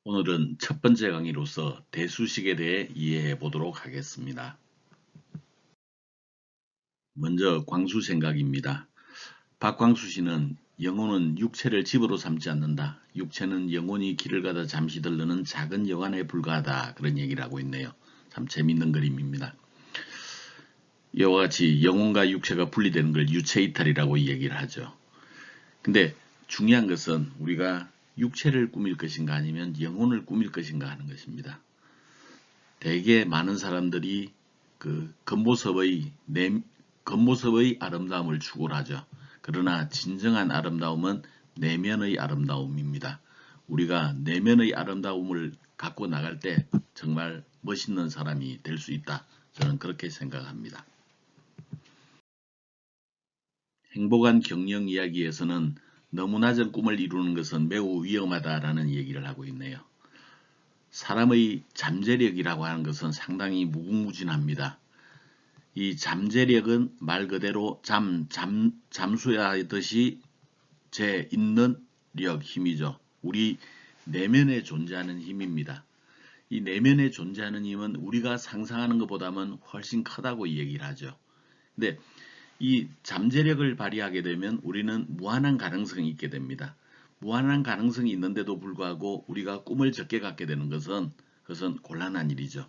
오늘은 첫 번째 강의로서 대수식에 대해 이해해 보도록 하겠습니다. 먼저 광수 생각입니다. 박광수 씨는 영혼은 육체를 집으로 삼지 않는다. 육체는 영혼이 길을 가다 잠시 들르는 작은 여관에 불과하다. 그런 얘기를 하고 있네요. 참 재밌는 그림입니다. 이와 같이 영혼과 육체가 분리되는 걸 유체이탈이라고 얘기를 하죠. 근데 중요한 것은 우리가 육체를 꾸밀 것인가 아니면 영혼을 꾸밀 것인가 하는 것입니다. 되게 많은 사람들이 그 겉모습의 아름다움을 추구를 하죠. 그러나 진정한 아름다움은 내면의 아름다움입니다. 우리가 내면의 아름다움을 갖고 나갈 때 정말 멋있는 사람이 될 수 있다. 저는 그렇게 생각합니다. 행복한 경영 이야기에서는 너무 낮은 꿈을 이루는 것은 매우 위험하다라는 얘기를 하고 있네요. 사람의 잠재력이라고 하는 것은 상당히 무궁무진합니다. 이 잠재력은 말 그대로 잠수하듯이 제 있는 력, 힘이죠. 우리 내면에 존재하는 힘입니다. 이 내면에 존재하는 힘은 우리가 상상하는 것보다는 훨씬 크다고 얘기를 하죠. 근데 이 잠재력을 발휘하게 되면 우리는 무한한 가능성이 있게 됩니다. 무한한 가능성이 있는데도 불구하고 우리가 꿈을 적게 갖게 되는 것은 그것은 곤란한 일이죠.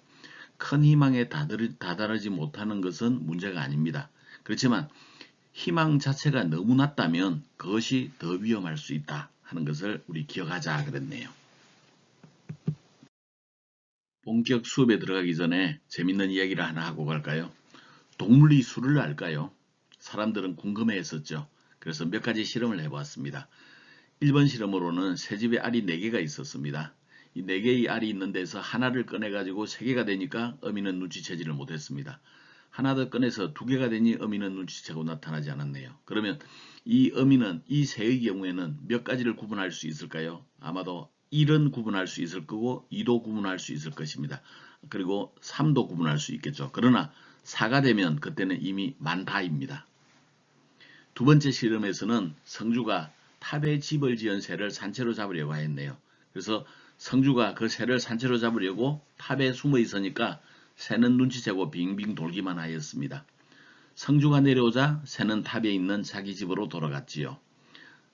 큰 희망에 다다르지 못하는 것은 문제가 아닙니다. 그렇지만 희망 자체가 너무 낮다면 그것이 더 위험할 수 있다 하는 것을 우리 기억하자 그랬네요. 본격 수업에 들어가기 전에 재밌는 이야기를 하나 하고 갈까요? 동물이 수를 알까요? 사람들은 궁금해 했었죠. 그래서 몇 가지 실험을 해보았습니다. 1번 실험으로는 새집에 알이 4개가 있었습니다. 이 4개의 알이 있는 데서 하나를 꺼내가지고 3개가 되니까 어미는 눈치채지를 못했습니다. 하나 더 꺼내서 2개가 되니 어미는 눈치채고 나타나지 않았네요. 그러면 이 어미는 이 새의 경우에는 몇 가지를 구분할 수 있을까요? 아마도 1은 구분할 수 있을 거고 2도 구분할 수 있을 것입니다. 그리고 3도 구분할 수 있겠죠. 그러나 4가 되면 그때는 이미 만다입니다. 두 번째 실험에서는 성주가 탑에 집을 지은 새를 산채로 잡으려고 했네요. 그래서 성주가 그 새를 산채로 잡으려고 탑에 숨어 있으니까 새는 눈치채고 빙빙 돌기만 하였습니다. 성주가 내려오자 새는 탑에 있는 자기 집으로 돌아갔지요.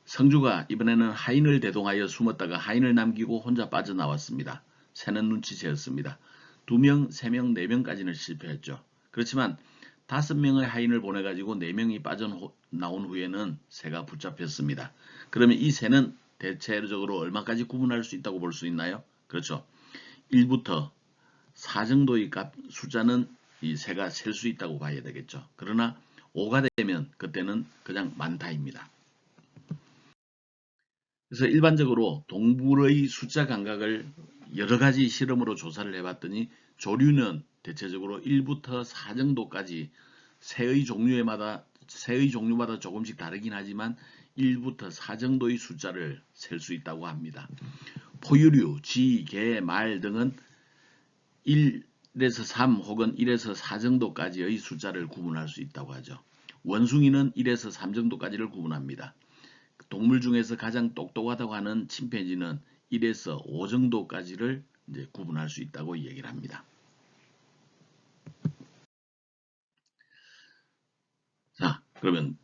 성주가 이번에는 하인을 대동하여 숨었다가 하인을 남기고 혼자 빠져나왔습니다. 새는 눈치채었습니다. 2명, 3명, 4명까지는 실패했죠. 그렇지만 5명의 하인을 보내가지고 4명이 빠져나온 후에는 새가 붙잡혔습니다. 그러면 이 새는 대체적으로 얼마까지 구분할 수 있다고 볼 수 있나요? 그렇죠. 1부터 4 정도의 숫자는 이 새가 셀 수 있다고 봐야 되겠죠. 그러나 5가 되면 그때는 그냥 만타입니다. 그래서 일반적으로 동물의 숫자 감각을 여러 가지 실험으로 조사를 해봤더니 조류는 대체적으로 1부터 4 정도까지 새의 종류마다 조금씩 다르긴 하지만 1부터 4 정도의 숫자를 셀 수 있다고 합니다. 포유류, 쥐, 개, 말 등은 1에서 3 혹은 1에서 4 정도까지의 숫자를 구분할 수 있다고 하죠. 원숭이는 1에서 3 정도까지를 구분합니다. 동물 중에서 가장 똑똑하다고 하는 침팬지는 1에서 5 정도까지를 이제 구분할 수 있다고 얘기를 합니다. 자, 그러면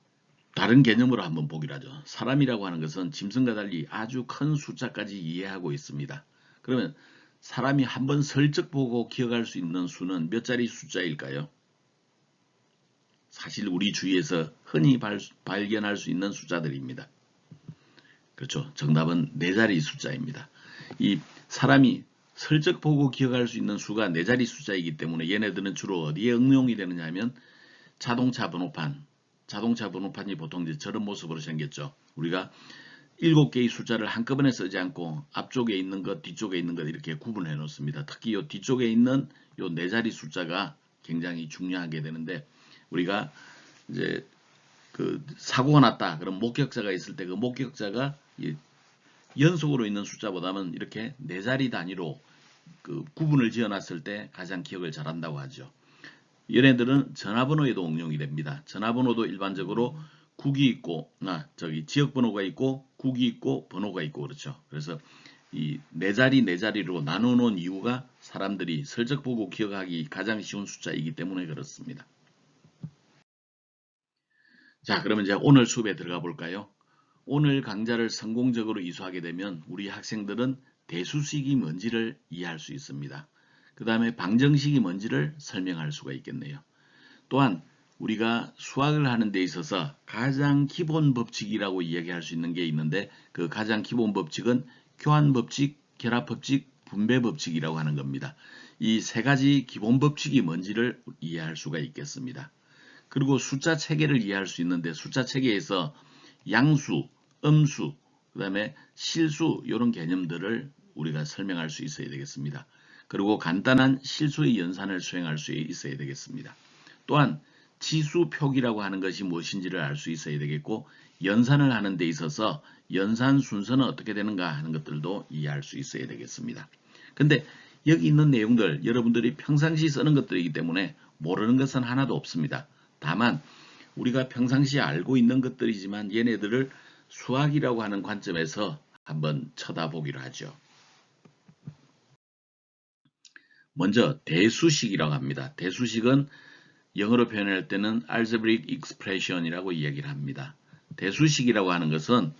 다른 개념으로 한번 보기로 하죠. 사람이라고 하는 것은 짐승과 달리 아주 큰 숫자까지 이해하고 있습니다. 그러면 사람이 한번 슬쩍 보고 기억할 수 있는 수는 몇 자리 숫자일까요? 사실 우리 주위에서 흔히 발견할 수 있는 숫자들입니다. 그렇죠. 정답은 4자리 숫자입니다. 이 사람이 슬쩍 보고 기억할 수 있는 수가 4자리 숫자이기 때문에 얘네들은 주로 어디에 응용이 되느냐 하면 자동차 번호판이 보통 이제 저런 모습으로 생겼죠. 우리가 7개의 숫자를 한꺼번에 쓰지 않고 앞쪽에 있는 것, 뒤쪽에 있는 것 이렇게 구분해 놓습니다. 특히 이 뒤쪽에 있는 이 4자리 숫자가 굉장히 중요하게 되는데 우리가 이제 그 사고가 났다. 그럼 목격자가 있을 때 그 목격자가 연속으로 있는 숫자보다는 이렇게 4자리 단위로 그 구분을 지어놨을 때 가장 기억을 잘한다고 하죠. 얘네들은 전화번호에도 응용이 됩니다. 전화번호도 일반적으로 국이 있고, 지역번호가 있고, 국이 있고, 번호가 있고, 그렇죠. 그래서 이 네 자리 네 자리로 나눠 놓은 이유가 사람들이 슬쩍 보고 기억하기 가장 쉬운 숫자이기 때문에 그렇습니다. 자, 그러면 이제 오늘 수업에 들어가 볼까요? 오늘 강좌를 성공적으로 이수하게 되면 우리 학생들은 대수식이 뭔지를 이해할 수 있습니다. 그 다음에 방정식이 뭔지를 설명할 수가 있겠네요. 또한 우리가 수학을 하는 데 있어서 가장 기본 법칙이라고 이야기할 수 있는 게 있는데 그 가장 기본 법칙은 교환법칙, 결합법칙, 분배법칙이라고 하는 겁니다. 이 세 가지 기본 법칙이 뭔지를 이해할 수가 있겠습니다. 그리고 숫자 체계를 이해할 수 있는데 숫자 체계에서 양수, 음수, 그 다음에 실수 이런 개념들을 우리가 설명할 수 있어야 되겠습니다. 그리고 간단한 실수의 연산을 수행할 수 있어야 되겠습니다. 또한 지수 표기라고 하는 것이 무엇인지를 알 수 있어야 되겠고 연산을 하는 데 있어서 연산 순서는 어떻게 되는가 하는 것들도 이해할 수 있어야 되겠습니다. 근데 여기 있는 내용들 여러분들이 평상시 쓰는 것들이기 때문에 모르는 것은 하나도 없습니다. 다만 우리가 평상시에 알고 있는 것들이지만 얘네들을 수학이라고 하는 관점에서 한번 쳐다보기로 하죠. 먼저 대수식이라고 합니다. 대수식은 영어로 표현할 때는 algebraic expression이라고 이야기를 합니다. 대수식이라고 하는 것은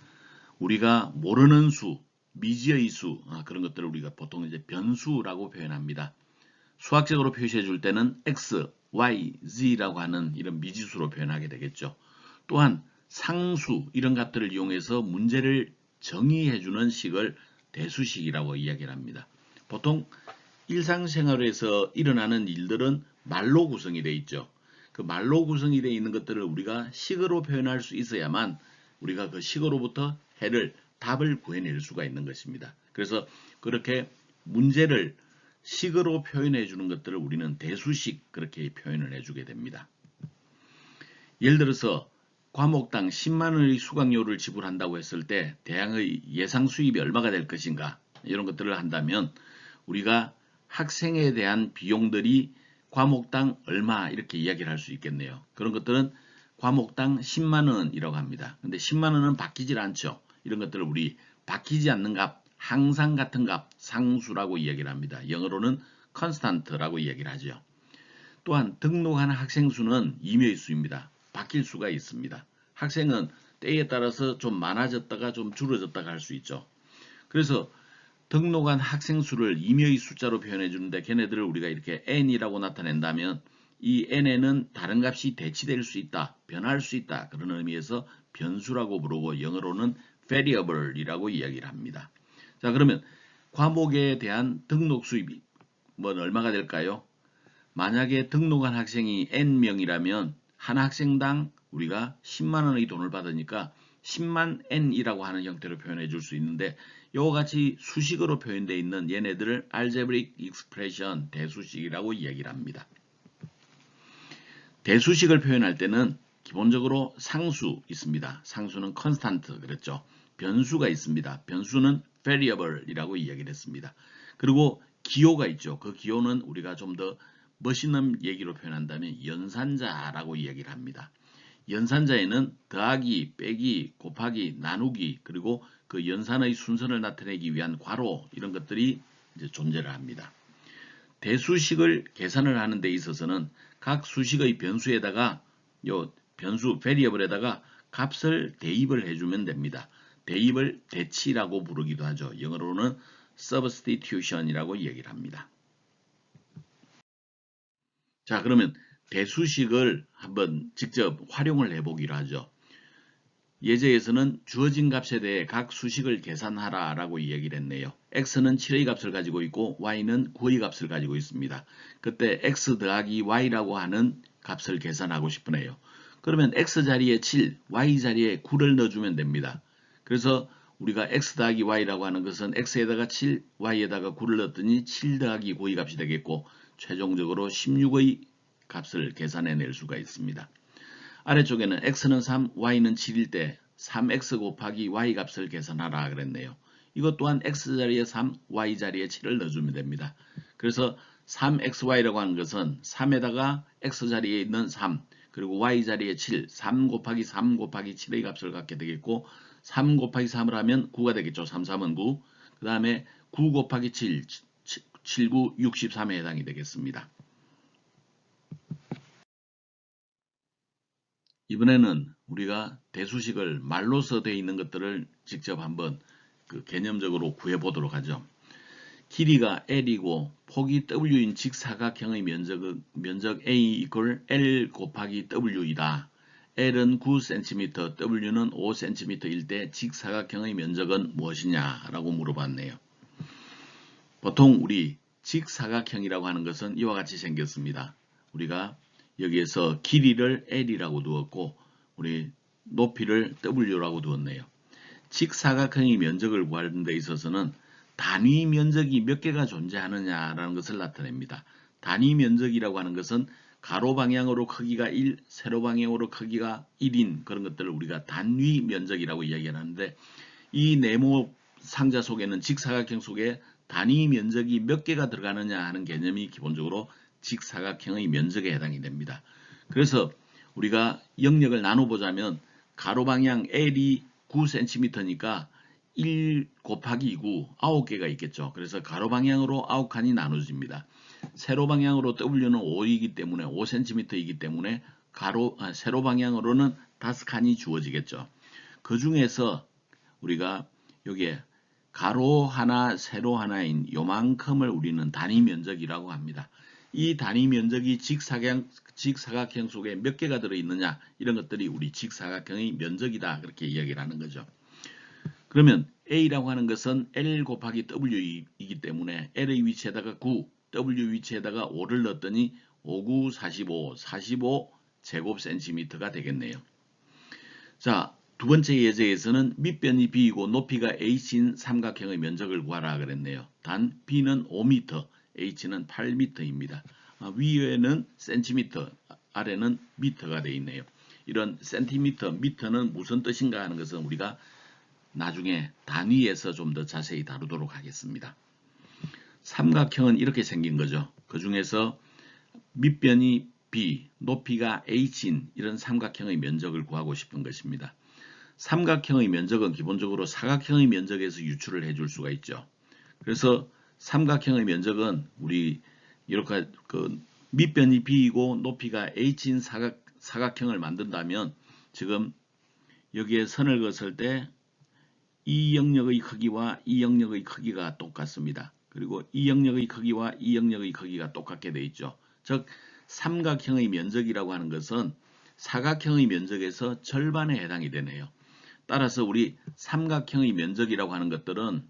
우리가 모르는 수, 미지의 수 그런 것들을 우리가 보통 이제 변수라고 표현합니다. 수학적으로 표시해 줄 때는 x, y, z라고 하는 이런 미지수로 표현하게 되겠죠. 또한 상수 이런 값들을 이용해서 문제를 정의해 주는 식을 대수식이라고 이야기를 합니다. 보통 일상생활에서 일어나는 일들은 말로 구성이 되어 있죠. 그 말로 구성이 되어 있는 것들을 우리가 식으로 표현할 수 있어야만 우리가 그 식으로부터 답을 구해낼 수가 있는 것입니다. 그래서 그렇게 문제를 식으로 표현해 주는 것들을 우리는 대수식 그렇게 표현을 해주게 됩니다. 예를 들어서 과목당 10만 원의 수강료를 지불한다고 했을 때 대학의 예상 수입이 얼마가 될 것인가 이런 것들을 한다면 우리가 학생에 대한 비용들이 과목당 얼마 이렇게 이야기를 할 수 있겠네요. 그런 것들은 과목당 10만 원이라고 합니다. 근데 10만 원은 바뀌질 않죠. 이런 것들을 우리 바뀌지 않는 값, 항상 같은 값, 상수라고 이야기를 합니다. 영어로는 constant라고 이야기를 하죠. 또한 등록한 학생 수는 임의의 수입니다. 바뀔 수가 있습니다. 학생은 때에 따라서 좀 많아졌다가 좀 줄어졌다가 할 수 있죠. 그래서 등록한 학생 수를 임의의 숫자로 표현해 주는데 걔네들을 우리가 이렇게 n이라고 나타낸다면 이 n에는 다른 값이 대치될 수 있다, 변할 수 있다 그런 의미에서 변수라고 부르고 영어로는 variable이라고 이야기를 합니다. 자, 그러면 과목에 대한 등록 수입이 얼마가 될까요? 만약에 등록한 학생이 n명이라면 한 학생당 우리가 10만 원의 돈을 받으니까 10만 n이라고 하는 형태로 표현해 줄 수 있는데 이와 같이 수식으로 표현되어 있는 얘네들을 algebraic expression 대수식이라고 이야기를 합니다. 대수식을 표현할 때는 기본적으로 상수 있습니다. 상수는 constant 그랬죠. 변수가 있습니다. 변수는 variable이라고 이야기를 했습니다. 그리고 기호가 있죠. 그 기호는 우리가 좀 더 멋있는 얘기로 표현한다면 연산자라고 이야기를 합니다. 연산자에는 더하기, 빼기, 곱하기, 나누기 그리고 그 연산의 순서를 나타내기 위한 괄호 이런 것들이 이제 존재를 합니다. 대수식을 계산을 하는 데 있어서는 각 수식의 변수에다가 요 변수 variable에다가 값을 대입을 해주면 됩니다. 대입을 대치라고 부르기도 하죠. 영어로는 substitution이라고 얘기를 합니다. 자, 그러면 대수식을 한번 직접 활용을 해보기로 하죠. 예제에서는 주어진 값에 대해 각 수식을 계산하라 라고 얘기를 했네요. x는 7의 값을 가지고 있고 y는 9의 값을 가지고 있습니다. 그때 x 더하기 y라고 하는 값을 계산하고 싶으네요. 그러면 x 자리에 7, y 자리에 9를 넣어주면 됩니다. 그래서 우리가 x 더하기 y라고 하는 것은 x에다가 7, y에다가 9를 넣었더니 7 더하기 9의 값이 되겠고 최종적으로 16의 값을 계산해낼 수가 있습니다. 아래쪽에는 x는 3, y는 7일 때 3x 곱하기 y 값을 계산하라 그랬네요. 이것 또한 x 자리에 3, y 자리에 7을 넣어주면 됩니다. 그래서 3xy라고 하는 것은 3에다가 x 자리에 있는 3, 그리고 y 자리에 7, 3 곱하기 3 곱하기 7의 값을 갖게 되겠고 3 곱하기 3을 하면 9가 되겠죠. 3, 3은 9. 그 다음에 9 곱하기 7, 7, 9, 63에 해당이 되겠습니다. 이번에는 우리가 대수식을 말로서 되어 있는 것들을 직접 한번 그 개념적으로 구해 보도록 하죠. 길이가 L이고 폭이 W인 직사각형의 면적 A 이퀄 L 곱하기 W이다. L은 9cm, W는 5cm일 때 직사각형의 면적은 무엇이냐 라고 물어봤네요. 보통 우리 직사각형이라고 하는 것은 이와 같이 생겼습니다. 우리가 여기에서 길이를 L이라고 두었고 우리 높이를 W라고 두었네요. 직사각형의 면적을 구하는 데 있어서는 단위 면적이 몇 개가 존재하느냐라는 것을 나타냅니다. 단위 면적이라고 하는 것은 가로 방향으로 크기가 1, 세로 방향으로 크기가 1인 그런 것들을 우리가 단위 면적이라고 이야기하는데 이 네모 상자 속에는 직사각형 속에 단위 면적이 몇 개가 들어가느냐 하는 개념이 기본적으로 직사각형의 면적에 해당이 됩니다. 그래서 우리가 영역을 나눠보자면 가로 방향 L이 9cm니까 1 곱하기 9, 9개가 있겠죠. 그래서 가로 방향으로 9칸이 나눠집니다. 세로 방향으로 W는 5이기 때문에 5cm이기 때문에 세로 방향으로는 5칸이 주어지겠죠. 그 중에서 우리가 여기에 가로 하나, 세로 하나인 요만큼을 우리는 단위 면적이라고 합니다. 이 단위 면적이 직사각형 속에 몇 개가 들어있느냐 이런 것들이 우리 직사각형의 면적이다 그렇게 이야기를 하는 거죠. 그러면 A라고 하는 것은 L 곱하기 W이기 때문에 L의 위치에다가 9, W 위치에다가 5를 넣었더니 5, 9, 45, 45 제곱센티미터가 되겠네요. 자, 두 번째 예제에서는 밑변이 B이고 높이가 H인 삼각형의 면적을 구하라 그랬네요. 단 B는 5m, H는 8m입니다. 위에는 센티미터, 아래는 미터가 되어 있네요. 이런 센티미터, 미터는 무슨 뜻인가 하는 것은 우리가 나중에 단위에서 좀 더 자세히 다루도록 하겠습니다. 삼각형은 이렇게 생긴 거죠. 그 중에서 밑변이 B, 높이가 H인 이런 삼각형의 면적을 구하고 싶은 것입니다. 삼각형의 면적은 기본적으로 사각형의 면적에서 유출을 해줄 수가 있죠. 그래서 삼각형의 면적은 우리 이렇게 그 밑변이 B이고 높이가 H인 사각형을 만든다면 지금 여기에 선을 그었을 때 이 영역의 크기와 이 영역의 크기가 똑같습니다. 그리고 이 영역의 크기와 이 영역의 크기가 똑같게 되어 있죠. 즉 삼각형의 면적이라고 하는 것은 사각형의 면적에서 절반에 해당이 되네요. 따라서 우리 삼각형의 면적이라고 하는 것들은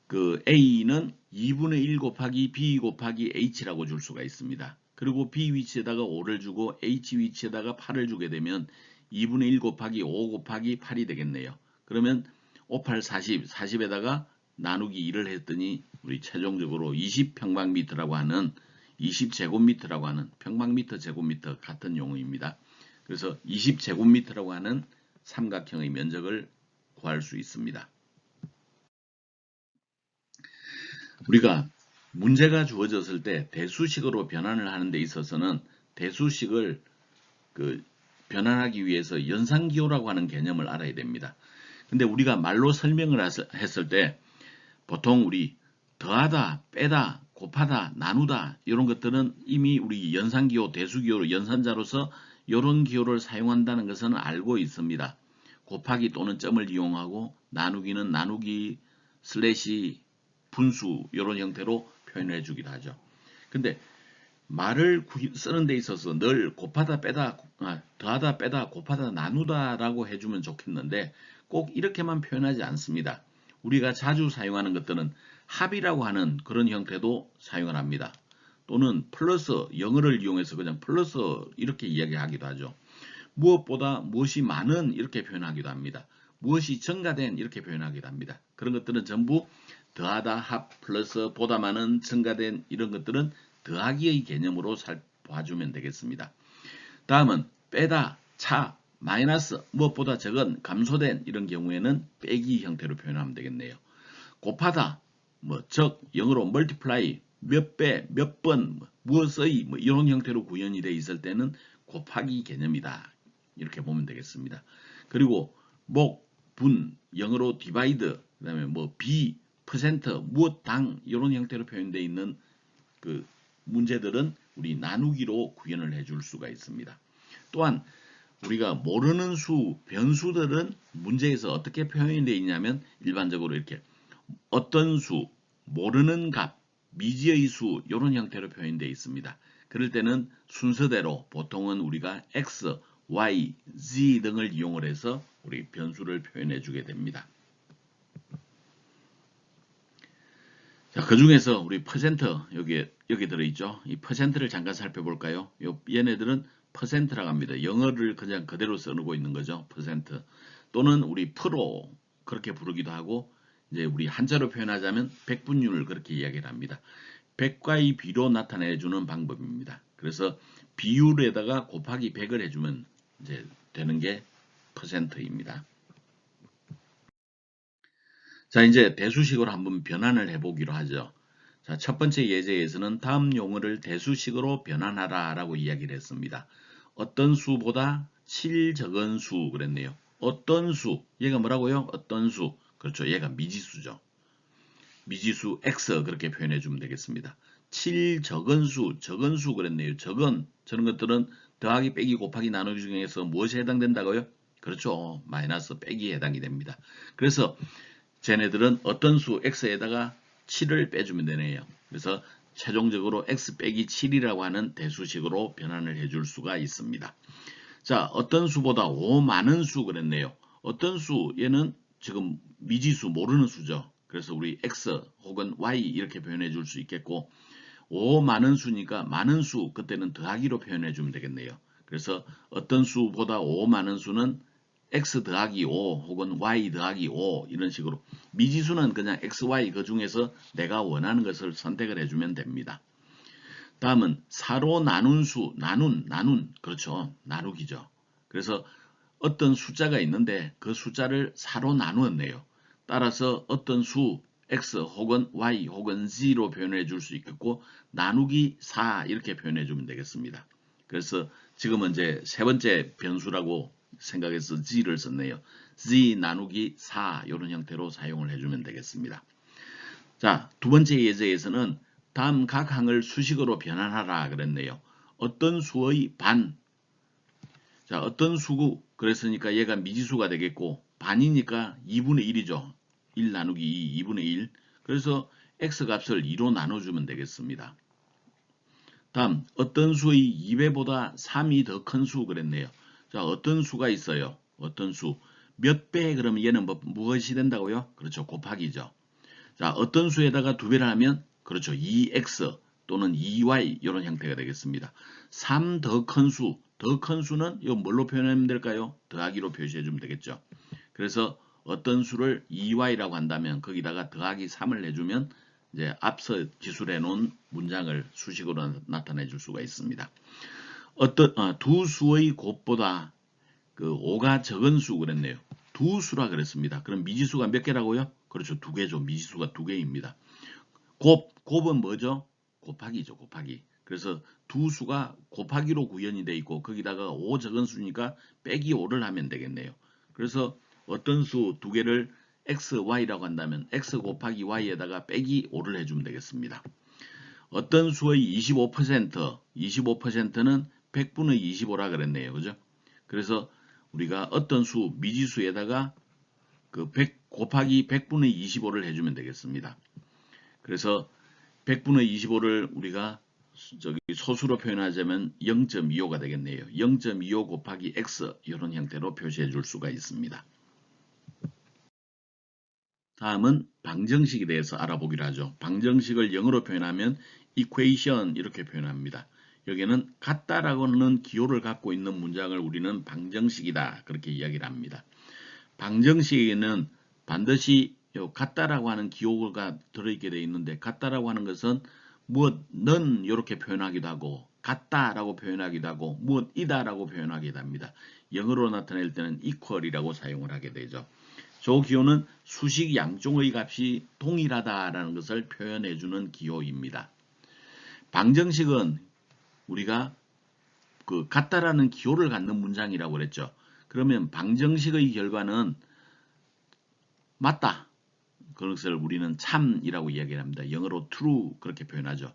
그 A는 2분의 1 곱하기 B 곱하기 H라고 줄 수가 있습니다. 그리고 B 위치에다가 5를 주고 H 위치에다가 8을 주게 되면 2분의 1 곱하기 5 곱하기 8이 되겠네요. 그러면 5, 8, 40, 40에다가 나누기 2를 했더니 우리 최종적으로 20평방미터라고 하는 20제곱미터라고 하는 평방미터 제곱미터 같은 용어입니다. 그래서 20제곱미터라고 하는 삼각형의 면적을 구할 수 있습니다. 우리가 문제가 주어졌을 때 대수식으로 변환을 하는 데 있어서는 대수식을 변환하기 위해서 연산기호라고 하는 개념을 알아야 됩니다. 근데 우리가 말로 설명을 했을 때 보통 우리 더하다, 빼다, 곱하다, 나누다 이런 것들은 이미 우리 연산기호, 대수기호로 연산자로서 이런 기호를 사용한다는 것은 알고 있습니다. 곱하기 또는 점을 이용하고 나누기는 나누기, 슬래시, 분수 이런 형태로 표현해 주기도 하죠. 근데 말을 쓰는 데 있어서 늘 곱하다 빼다 더하다 빼다 곱하다 나누다 라고 해주면 좋겠는데 꼭 이렇게만 표현하지 않습니다. 우리가 자주 사용하는 것들은 합이라고 하는 그런 형태도 사용을 합니다. 또는 플러스 영어를 이용해서 그냥 플러스 이렇게 이야기하기도 하죠. 무엇보다 무엇이 많은 이렇게 표현하기도 합니다. 무엇이 증가된 이렇게 표현하기도 합니다. 그런 것들은 전부 더하다, 합, 플러스, 보다 많은, 증가된 이런 것들은 더하기의 개념으로 봐주면 되겠습니다. 다음은 빼다, 차, 마이너스, 무엇보다 적은, 감소된 이런 경우에는 빼기 형태로 표현하면 되겠네요. 곱하다, 적, 영어로 multiply, 몇 배, 몇 번, 무엇의 이런 형태로 구현이 되어 있을 때는 곱하기 개념이다. 이렇게 보면 되겠습니다. 그리고 목, 분, 영어로 divide, 그 다음에 뭐 비, 퍼센트, 무엇, 당 이런 형태로 표현되어 있는 그 문제들은 우리 나누기로 구현을 해줄 수가 있습니다. 또한 우리가 모르는 수, 변수들은 문제에서 어떻게 표현이 되어 있냐면 일반적으로 이렇게 어떤 수, 모르는 값, 미지의 수 이런 형태로 표현되어 있습니다. 그럴 때는 순서대로 보통은 우리가 x, y, z 등을 이용을 해서 우리 변수를 표현해 주게 됩니다. 자, 그 중에서 우리 퍼센트 여기 들어있죠. 이 퍼센트를 잠깐 살펴볼까요? 얘네들은 퍼센트라고 합니다. 영어를 그냥 그대로 써놓고 있는 거죠. 퍼센트 또는 우리 프로 그렇게 부르기도 하고 이제 우리 한자로 표현하자면 백분율을 그렇게 이야기를 합니다. 백과의 비로 나타내 주는 방법입니다. 그래서 비율에다가 곱하기 100을 해주면 이제 되는 게 퍼센트입니다. 자, 이제 대수식으로 한번 변환을 해보기로 하죠. 자, 첫 번째 예제에서는 다음 용어를 대수식으로 변환하라 라고 이야기를 했습니다. 어떤 수보다 7 적은 수 그랬네요. 어떤 수, 얘가 뭐라고요? 어떤 수, 그렇죠. 얘가 미지수죠. 미지수 x 그렇게 표현해 주면 되겠습니다. 7 적은 수 그랬네요. 적은 저런 것들은 더하기 빼기 곱하기 나누기 중에서 무엇에 해당된다고요? 그렇죠. 마이너스 빼기에 해당이 됩니다. 그래서 쟤네들은 어떤 수 x에다가 7을 빼주면 되네요. 그래서 최종적으로 x 빼기 7이라고 하는 대수식으로 변환을 해줄 수가 있습니다. 자, 어떤 수보다 5 많은 수 그랬네요. 어떤 수 얘는 지금 미지수 모르는 수죠. 그래서 우리 x 혹은 y 이렇게 표현해 줄 수 있겠고 5 많은 수니까 많은 수 그때는 더하기로 표현해 주면 되겠네요. 그래서 어떤 수보다 5 많은 수는 x 더하기 5 혹은 y 더하기 5 이런 식으로 미지수는 그냥 x, y 그 중에서 내가 원하는 것을 선택을 해주면 됩니다. 다음은 4로 나눈 수, 나눈, 그렇죠. 나누기죠. 그래서 어떤 숫자가 있는데 그 숫자를 4로 나누었네요. 따라서 어떤 수 x 혹은 y 혹은 z로 표현해 줄 수 있겠고 나누기 4 이렇게 표현해 주면 되겠습니다. 그래서 지금은 이제 세 번째 변수라고 생각해서 z를 썼네요. z 나누기 4 이런 형태로 사용을 해주면 되겠습니다. 자, 두 번째 예제에서는 다음 각 항을 수식으로 변환하라 그랬네요. 어떤 수의 반. 자, 어떤 수 그랬으니까 얘가 미지수가 되겠고 반이니까 2분의 1이죠. 1 나누기 2, 2분의 1. 그래서 x 값을 2로 나눠주면 되겠습니다. 다음 어떤 수의 2배보다 3이 더 큰 수 그랬네요. 자, 어떤 수가 있어요. 어떤 수. 몇 배 그러면 얘는 무엇이 된다고요? 그렇죠. 곱하기죠. 자, 어떤 수에다가 2배를 하면 그렇죠. 2x 또는 2y 이런 형태가 되겠습니다. 3 더 큰 수. 더 큰 수는 이거 뭘로 표현하면 될까요? 더하기로 표시해 주면 되겠죠. 그래서 어떤 수를 2y라고 한다면 거기다가 더하기 3을 해주면 이제 앞서 기술해 놓은 문장을 수식으로 나타내 줄 수가 있습니다. 두 수의 곱보다 그 5가 적은 수 그랬네요. 두 수라 그랬습니다. 그럼 미지수가 몇 개라고요? 그렇죠. 두 개죠. 미지수가 두 개입니다. 곱은 뭐죠? 곱하기죠. 곱하기. 그래서 두 수가 곱하기로 구현이 돼 있고 거기다가 5 적은 수니까 빼기 5를 하면 되겠네요. 그래서 어떤 수 두 개를 x, y라고 한다면 x 곱하기 y에다가 빼기 5를 해주면 되겠습니다. 어떤 수의 25%, 25%는 100분의 25라 그랬네요. 그죠? 그래서 우리가 어떤 수, 미지수에다가 그 100 곱하기 100분의 25를 해주면 되겠습니다. 그래서 100분의 25를 우리가 저기 소수로 표현하자면 0.25가 되겠네요. 0.25 곱하기 x 이런 형태로 표시해 줄 수가 있습니다. 다음은 방정식에 대해서 알아보기로 하죠. 방정식을 영어로 표현하면 equation 이렇게 표현합니다. 여기는 같다라고 하는 기호를 갖고 있는 문장을 우리는 방정식이다 그렇게 이야기를 합니다. 방정식에는 반드시 같다라고 하는 기호가 들어있게 되어 있는데 같다라고 하는 것은 무엇은 이렇게 표현하기도 하고 같다라고 표현하기도 하고 무엇이다라고 표현하기도 합니다. 영어로 나타낼 때는 equal이라고 사용을 하게 되죠. 저 기호는 수식 양쪽의 값이 동일하다라는 것을 표현해주는 기호입니다. 방정식은 우리가 그 같다라는 기호를 갖는 문장이라고 그랬죠. 그러면 방정식의 결과는 맞다. 그것을 우리는 참이라고 이야기를 합니다. 영어로 true 그렇게 표현하죠.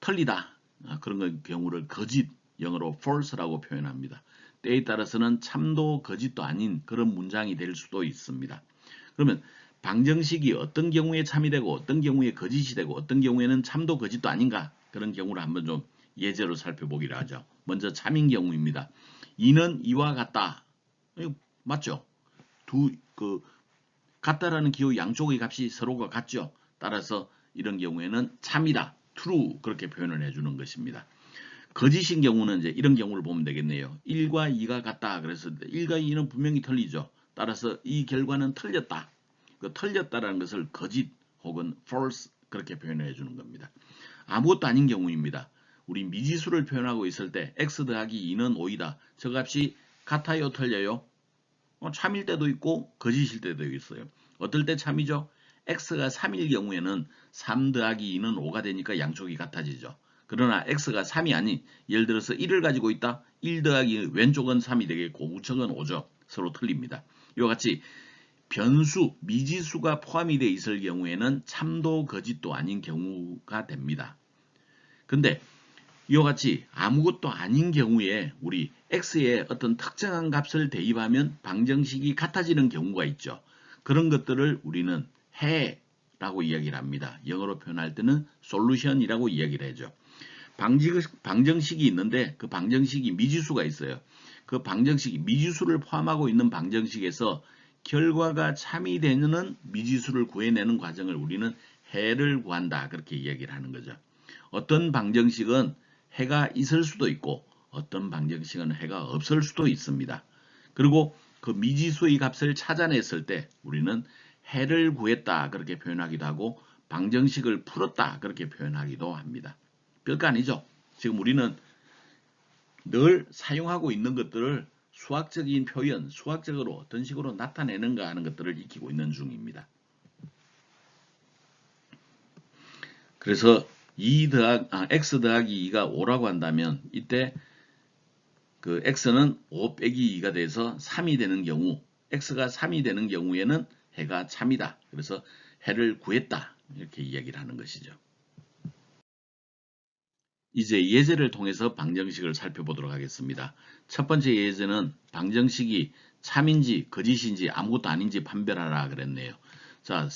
틀리다. 그런 경우를 거짓, 영어로 false라고 표현합니다. 때에 따라서는 참도 거짓도 아닌 그런 문장이 될 수도 있습니다. 그러면 방정식이 어떤 경우에 참이 되고 어떤 경우에 거짓이 되고 어떤 경우에는 참도 거짓도 아닌가, 그런 경우를 한번 좀 예제로 살펴보기로 하죠. 먼저 참인 경우입니다. 이는 이와 같다. 이거 맞죠? 같다라는 기호 양쪽의 값이 서로가 같죠. 따라서 이런 경우에는 참이다, true 그렇게 표현을 해주는 것입니다. 거짓인 경우는 이제 이런 경우를 보면 되겠네요. 1과 2가 같다. 그래서 1과 2는 분명히 틀리죠. 따라서 이 결과는 틀렸다. 그 틀렸다라는 것을 거짓 혹은 false 그렇게 표현해 주는 겁니다. 아무것도 아닌 경우입니다. 우리 미지수를 표현하고 있을 때 x 더하기 2는 5이다. 저 값이 같아요, 틀려요? 참일 때도 있고 거짓일 때도 있어요. 어떨 때 참이죠? x가 3일 경우에는 3 더하기 2는 5가 되니까 양쪽이 같아지죠. 그러나 x가 3이 아닌, 예를 들어서 1을 가지고 있다. 1 더하기 왼쪽은 3이 되겠고 우측은 5죠. 서로 틀립니다. 이와 같이 변수, 미지수가 포함이 되어 있을 경우에는 참도 거짓도 아닌 경우가 됩니다. 근데 이와 같이 아무것도 아닌 경우에 우리 x에 어떤 특정한 값을 대입하면 방정식이 같아지는 경우가 있죠. 그런 것들을 우리는 해라고 이야기를 합니다. 영어로 표현할 때는 solution이라고 이야기를 하죠. 방정식이 있는데 그 방정식이 미지수가 있어요. 그 방정식이 미지수를 포함하고 있는 방정식에서 결과가 참이 되는 미지수를 구해내는 과정을 우리는 해를 구한다. 그렇게 이야기를 하는 거죠. 어떤 방정식은 해가 있을 수도 있고 어떤 방정식은 해가 없을 수도 있습니다. 그리고 그 미지수의 값을 찾아냈을 때 우리는 해를 구했다 그렇게 표현하기도 하고 방정식을 풀었다 그렇게 표현하기도 합니다. 별거 아니죠. 지금 우리는 늘 사용하고 있는 것들을 수학적인 표현, 수학적으로 어떤 식으로 나타내는가 하는 것들을 익히고 있는 중입니다. 그래서 x 더하기 2가 5라고 한다면 이때 그 x는 5 빼기 2가 돼서 3이 되는 경우, x가 3이 되는 경우에는 해가 참이다. 그래서 해를 구했다. 이렇게 이야기를 하는 것이죠. 이제 예제를 통해서 방정식을 살펴보도록 하겠습니다. 첫 번째 예제는 방정식이 참인지 거짓인지 아무것도 아닌지 판별하라 그랬네요. 자,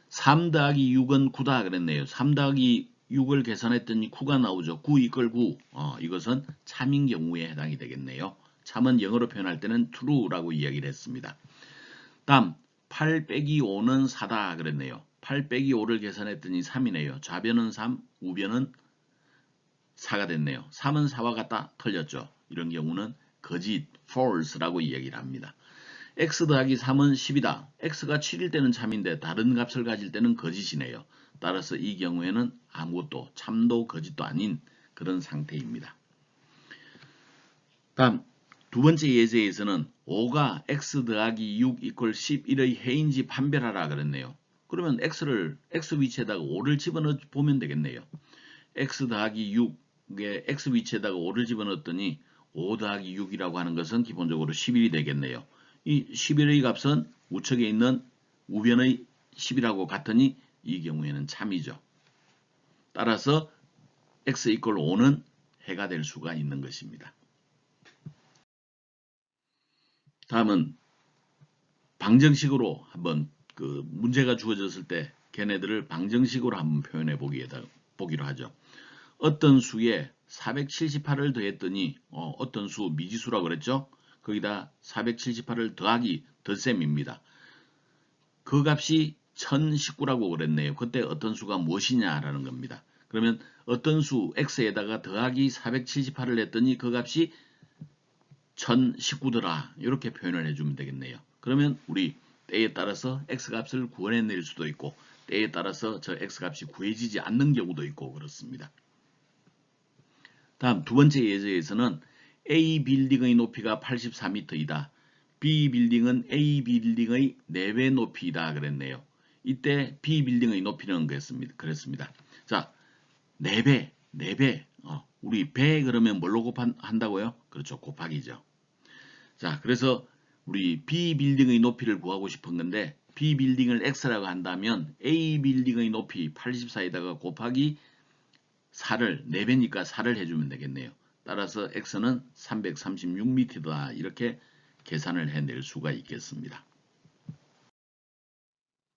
3 더하기 6은 9다 그랬네요. 3 더하기 6을 계산했더니 9가 나오죠. 9 이끌 9. 이것은 참인 경우에 해당이 되겠네요. 참은 영어로 표현할 때는 true라고 이야기를 했습니다. 다음 8 빼기 5는 4다 그랬네요. 8 빼기 5를 계산했더니 3이네요. 좌변은 3, 우변은 4가 됐네요. 3은 4와 같다? 틀렸죠. 이런 경우는 거짓, false라고 이야기를 합니다. x 더하기 3은 10이다. x가 7일 때는 참인데 다른 값을 가질 때는 거짓이네요. 따라서 이 경우에는 아무것도 참도 거짓도 아닌 그런 상태입니다. 다음 두 번째 예제에서는 5가 x 더하기 6 이퀄 11의 해인지 판별하라 그랬네요. 그러면 x 위치에다가 5를 집어넣어 보면 되겠네요. x 더하기 6에 x 위치에다가 5를 집어넣었더니 5 더하기 6이라고 하는 것은 기본적으로 11이 되겠네요. 이 11의 값은 우측에 있는 우변의 10이라고 같으니 이 경우에는 참이죠. 따라서 x 이퀄 5는 해가 될 수가 있는 것입니다. 다음은 방정식으로 한번 그 문제가 주어졌을 때 걔네들을 방정식으로 한번 표현해 보기로 하죠. 어떤 수에 478을 더했더니 어떤 수 미지수라고 그랬죠? 거기다 478을 더하기 덧셈입니다. 그 값이 1019라고 그랬네요. 그때 어떤 수가 무엇이냐라는 겁니다. 그러면 어떤 수 x에다가 더하기 478을 했더니 그 값이 1019더라. 이렇게 표현을 해주면 되겠네요. 그러면 우리 때에 따라서 x값을 구해낼 수도 있고 때에 따라서 저 x값이 구해지지 않는 경우도 있고 그렇습니다. 다음 두 번째 예제에서는 A 빌딩의 높이가 84m이다. B 빌딩은 A 빌딩의 4배 높이다 그랬네요. 이때 B 빌딩의 높이는 그랬습니다. 자, 4배. 우리 배 그러면 뭘로 곱한다고요? 그렇죠. 곱하기죠. 자, 그래서 우리 B 빌딩의 높이를 구하고 싶은 건데 B 빌딩을 X라고 한다면 A 빌딩의 높이 84에다가 곱하기 4를 4배니까 4를 해주면 되겠네요. 따라서 X는 336m다. 이렇게 계산을 해낼 수가 있겠습니다.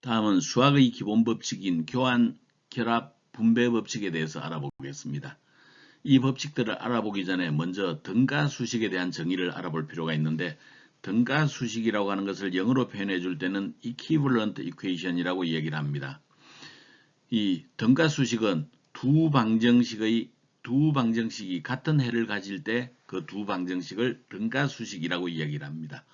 다음은 수학의 기본 법칙인 교환, 결합, 분배 법칙에 대해서 알아보겠습니다. 이 법칙들을 알아보기 전에 먼저 등가 수식에 대한 정의를 알아볼 필요가 있는데, 등가 수식이라고 하는 것을 영어로 표현해 줄 때는 equivalent equation이라고 얘기를 합니다. 이 등가 수식은 두 방정식이 같은 해를 가질 때 그 두 방정식을 등가 수식이라고 이야기를 합니다.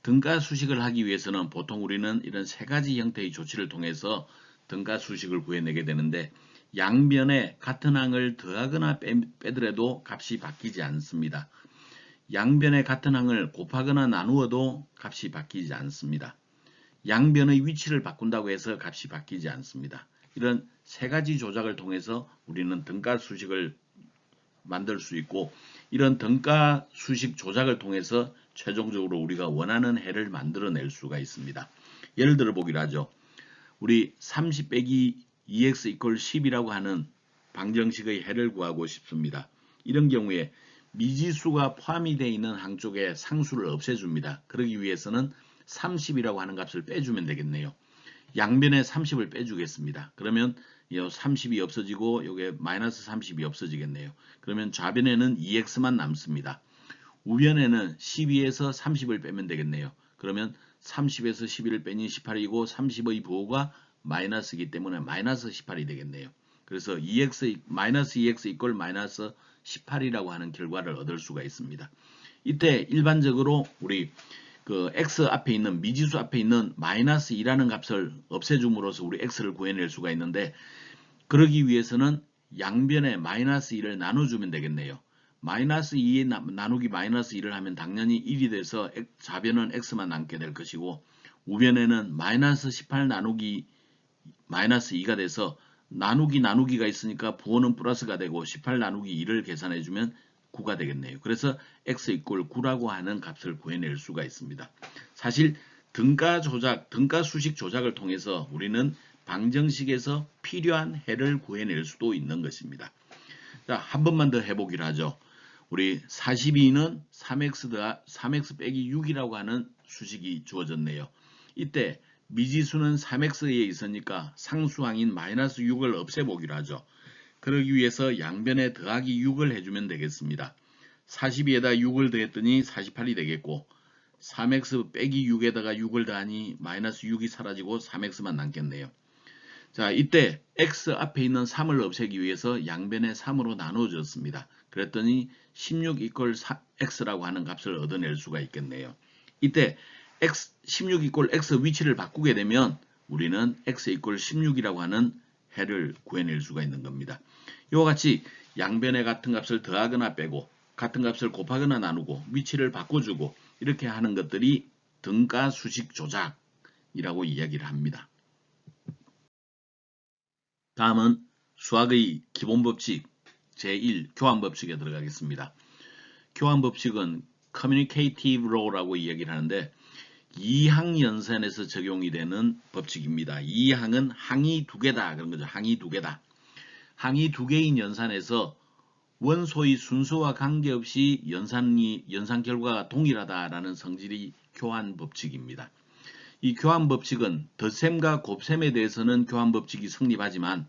등가 수식을 하기 위해서는 보통 우리는 이런 세 가지 형태의 조치를 통해서 등가 수식을 구해내게 되는데, 양변에 같은 항을 더하거나 빼더라도 값이 바뀌지 않습니다. 양변에 같은 항을 곱하거나 나누어도 값이 바뀌지 않습니다. 양변의 위치를 바꾼다고 해서 값이 바뀌지 않습니다. 이런 세 가지 조작을 통해서 우리는 등가 수식을 만들 수 있고, 이런 등가 수식 조작을 통해서 최종적으로 우리가 원하는 해를 만들어낼 수가 있습니다. 예를 들어 보기로 하죠. 우리 30 빼기 2x 이퀄 10이라고 하는 방정식의 해를 구하고 싶습니다. 이런 경우에 미지수가 포함이 되어 있는 항 쪽에 상수를 없애줍니다. 그러기 위해서는 30이라고 하는 값을 빼주면 되겠네요. 양변에 30을 빼주겠습니다. 그러면 30이 없어지고 요게 마이너스 30이 없어지겠네요. 그러면 좌변에는 2x만 남습니다. 우변에는 12에서 30을 빼면 되겠네요. 그러면 30에서 12를 빼니 18이고 30의 부호가 마이너스이기 때문에 마이너스 18이 되겠네요. 그래서 마이너스 2x 이퀄 마이너스 18이라고 하는 결과를 얻을 수가 있습니다. 이때 일반적으로 우리 그 x 앞에 있는 미지수 앞에 있는 마이너스 2라는 값을 없애줌으로써 우리 x를 구해낼 수가 있는데, 그러기 위해서는 양변에 마이너스 2를 나눠주면 되겠네요. 마이너스 2에 나누기 마이너스 2를 하면 당연히 1이 돼서 좌변은 x만 남게 될 것이고, 우변에는 마이너스 18 나누기 마이너스 2가 돼서 나누기가 있으니까 부호는 플러스가 되고 18 나누기 2를 계산해주면 9가 되겠네요. 그래서 x 이퀄 9라고 하는 값을 구해낼 수가 있습니다. 사실 등가 수식 조작을 통해서 우리는 방정식에서 필요한 해를 구해낼 수도 있는 것입니다. 자, 한 번만 더 해보기로 하죠. 우리 42는 3x 빼기 6이라고 하는 수식이 주어졌네요. 이때 미지수는 3x에 있으니까 상수항인 마이너스 6을 없애보기로 하죠. 그러기 위해서 양변에 더하기 6을 해주면 되겠습니다. 42에다 6을 더했더니 48이 되겠고, 3x 빼기 6에다가 6을 더하니 마이너스 6이 사라지고 3x만 남겠네요. 자, 이때 x 앞에 있는 3을 없애기 위해서 양변에 3으로 나눠줬습니다. 그랬더니 16 이퀄 x라고 하는 값을 얻어낼 수가 있겠네요. 이때 16 이퀄 x 위치를 바꾸게 되면 우리는 x 이퀄 16이라고 하는 해를 구해낼 수가 있는 겁니다. 이와 같이 양변에 같은 값을 더하거나 빼고 같은 값을 곱하거나 나누고 위치를 바꿔주고 이렇게 하는 것들이 등가 수식 조작이라고 이야기를 합니다. 다음은 수학의 기본 법칙 제1 교환 법칙에 들어가겠습니다. 교환 법칙은 Commutative Law라고 이야기를 하는데 2항 연산에서 적용이 되는 법칙입니다. 2항은 항이 두 개다 그런 거죠. 항이 두 개다. 항이 두 개인 연산에서 원소의 순서와 관계없이 연산 결과가 동일하다라는 성질이 교환 법칙입니다. 이 교환 법칙은 덧셈과 곱셈에 대해서는 교환 법칙이 성립하지만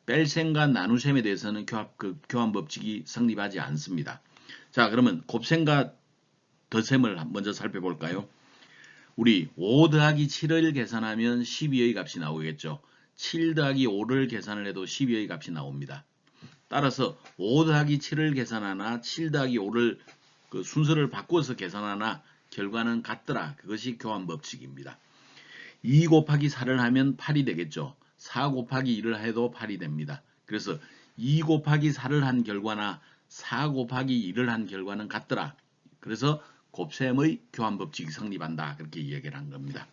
뺄셈과 나누셈에 대해서는 교환 법칙이 성립하지 않습니다. 자, 그러면 곱셈과 덧셈을 먼저 살펴볼까요? 우리 5 더하기 7을 계산하면 12의 값이 나오겠죠. 7 더하기 5를 계산을 해도 12의 값이 나옵니다. 따라서 5 더하기 7을 계산하나 7 더하기 5를 그 순서를 바꾸어서 계산하나 결과는 같더라. 그것이 교환 법칙입니다. 2 곱하기 4를 하면 8이 되겠죠. 4 곱하기 2를 해도 8이 됩니다. 그래서 2 곱하기 4를 한 결과나 4 곱하기 2를 한 결과는 같더라. 그래서 곱셈의 교환 법칙이 성립한다. 그렇게 이야기를 한 겁니다.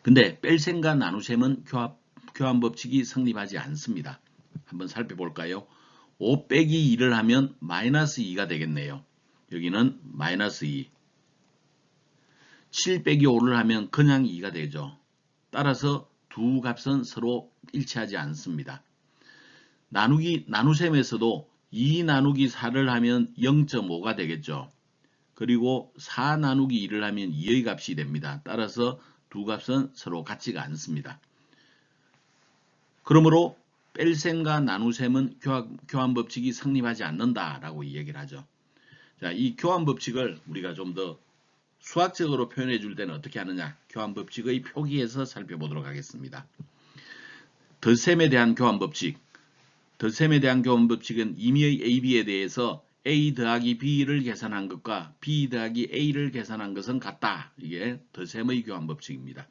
근데 뺄셈과 나누셈은 교환 법칙이 성립하지 않습니다. 한번 살펴볼까요? 5 빼기 2를 하면 마이너스 2가 되겠네요. 여기는 마이너스 2. 7 빼기 5를 하면 그냥 2가 되죠. 따라서 두 값은 서로 일치하지 않습니다. 나누셈에서도 2 나누기 4를 하면 0.5가 되겠죠. 그리고 4 나누기 2를 하면 2의 값이 됩니다. 따라서 두 값은 서로 같지가 않습니다. 그러므로 뺄셈과 나누셈은 교환 법칙이 성립하지 않는다라고 얘기를 하죠. 자, 이 교환 법칙을 우리가 좀 더 수학적으로 표현해 줄 때는 어떻게 하느냐? 교환 법칙의 표기에서 살펴보도록 하겠습니다. 덧셈에 대한 교환 법칙. 덧셈에 대한 교환 법칙은 임의의 AB에 대해서 A 더하기 B를 계산한 것과 B 더하기 A를 계산한 것은 같다. 이게 덧셈의 교환 법칙입니다.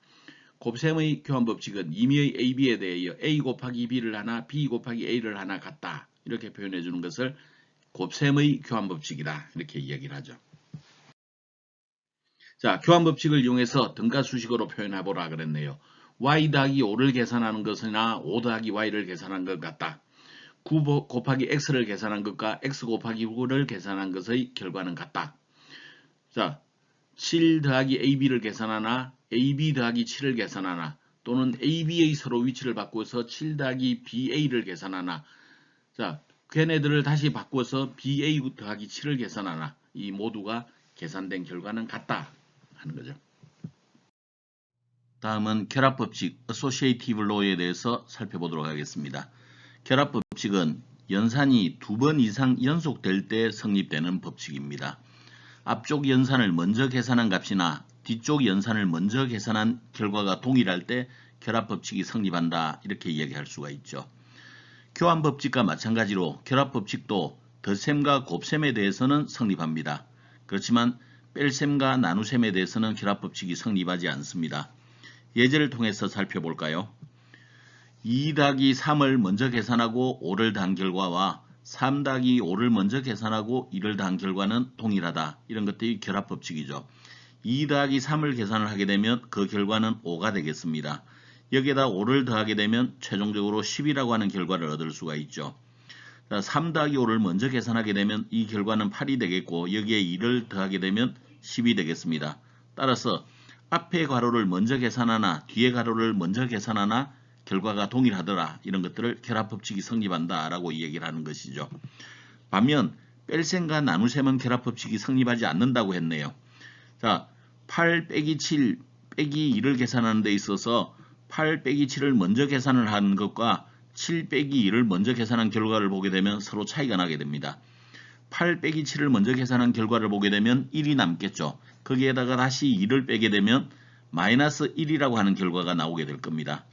곱셈의 교환 법칙은 임의의 AB에 대하여 A 곱하기 B를 하나 B 곱하기 A를 하나 같다. 이렇게 표현해 주는 것을 곱셈의 교환 법칙이다. 이렇게 이야기를 하죠. 자, 교환 법칙을 이용해서 등가 수식어로 표현해 보라 그랬네요. y 더하기 5를 계산하는 것이나 5 더하기 y를 계산한 것 같다. 9 곱하기 x를 계산한 것과 x 곱하기 9를 계산한 것의 결과는 같다. 자, 7 더하기 ab를 계산하나 ab 더하기 7을 계산하나 또는 ab의 서로 위치를 바꾸어서 7 더하기 ba를 계산하나 자, 걔네들을 다시 바꾸어서 ba 더하기 7을 계산하나 이 모두가 계산된 결과는 같다 하는 거죠. 다음은 결합법칙 Associative Law에 대해서 살펴보도록 하겠습니다. 결합법칙은 연산이 2번 이상 연속될 때 성립되는 법칙입니다. 앞쪽 연산을 먼저 계산한 값이나 뒤쪽 연산을 먼저 계산한 결과가 동일할 때 결합법칙이 성립한다 이렇게 이야기할 수가 있죠. 교환법칙과 마찬가지로 결합법칙도 덧셈과 곱셈에 대해서는 성립합니다. 그렇지만 뺄셈과 나누셈에 대해서는 결합법칙이 성립하지 않습니다. 예제를 통해서 살펴볼까요? 2 더하기 3을 먼저 계산하고 5를 더한 결과와 3 더하기 5를 먼저 계산하고 2를 더한 결과는 동일하다. 이런 것들이 결합법칙이죠. 2 더하기 3을 계산을 하게 되면 그 결과는 5가 되겠습니다. 여기에다 5를 더하게 되면 최종적으로 10이라고 하는 결과를 얻을 수가 있죠. 3 더하기 5를 먼저 계산하게 되면 이 결과는 8이 되겠고 여기에 2를 더하게 되면 10이 되겠습니다. 따라서 앞에 가로를 먼저 계산하나 뒤에 가로를 먼저 계산하나 결과가 동일하더라. 이런 것들을 결합법칙이 성립한다 라고 얘기를 하는 것이죠. 반면 뺄셈과 나누셈은 결합법칙이 성립하지 않는다고 했네요. 자, 8 빼기 7 빼기 2를 계산하는 데 있어서 8 빼기 7을 먼저 계산을 하는 것과 7 빼기 2를 먼저 계산한 결과를 보게 되면 서로 차이가 나게 됩니다. 8 빼기 7을 먼저 계산한 결과를 보게 되면 1이 남겠죠. 거기에다가 다시 2를 빼게 되면 마이너스 1이라고 하는 결과가 나오게 될 겁니다.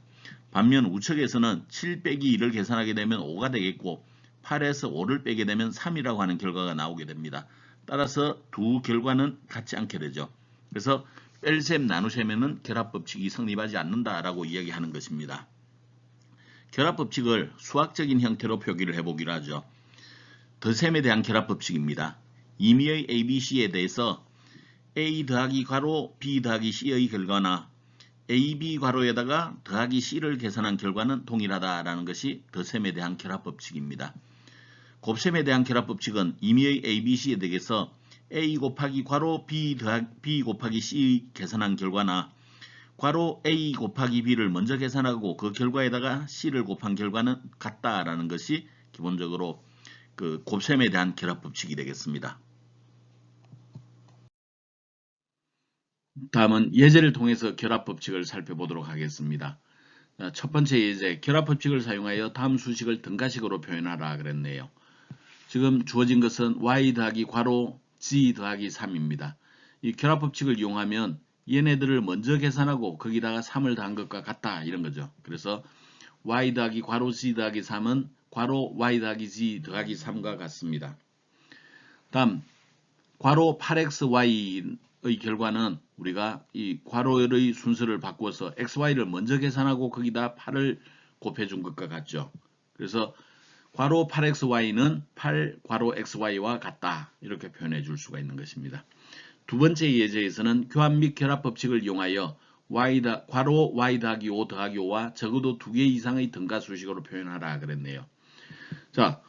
반면 우측에서는 7 빼기 2를 계산하게 되면 5가 되겠고 8에서 5를 빼게 되면 3이라고 하는 결과가 나오게 됩니다. 따라서 두 결과는 같지 않게 되죠. 그래서 뺄셈 나누셈에는 결합법칙이 성립하지 않는다라고 이야기하는 것입니다. 결합법칙을 수학적인 형태로 표기를 해보기로 하죠. 덧셈에 대한 결합법칙입니다. 임의의 ABC에 대해서 A 더하기 괄호 B 더하기 C의 결과나 AB 괄호에다가 더하기 C를 계산한 결과는 동일하다라는 것이 덧셈에 대한 결합법칙입니다. 곱셈에 대한 결합법칙은 임의의 ABC에 대해서 A 곱하기 괄호 B 곱하기 C 계산한 결과나 괄호 A 곱하기 B를 먼저 계산하고 그 결과에다가 C를 곱한 결과는 같다라는 것이 기본적으로 그 곱셈에 대한 결합법칙이 되겠습니다. 다음은 예제를 통해서 결합법칙을 살펴보도록 하겠습니다. 첫 번째 예제, 결합법칙을 사용하여 다음 수식을 등가식으로 표현하라 그랬네요. 지금 주어진 것은 y 더하기 괄호 g 더하기 3입니다. 이 결합법칙을 이용하면 얘네들을 먼저 계산하고 거기다가 3을 더한 것과 같다 이런 거죠. 그래서 y 더하기 괄호 g 더하기 3은 괄호 y 더하기 g 더하기 3과 같습니다. 다음 괄호 8xy의 결과는 우리가 이 괄호의 순서를 바꾸어서 xy를 먼저 계산하고 거기다 8을 곱해준 것과 같죠. 그래서 괄호 8xy는 8 괄호 xy와 같다 이렇게 표현해 줄 수가 있는 것입니다. 두 번째 예제에서는 교환 및 결합 법칙을 이용하여 괄호 y 더하기 5 더하기 5와 적어도 2개 이상의 등가 수식으로 표현하라 그랬네요. 자,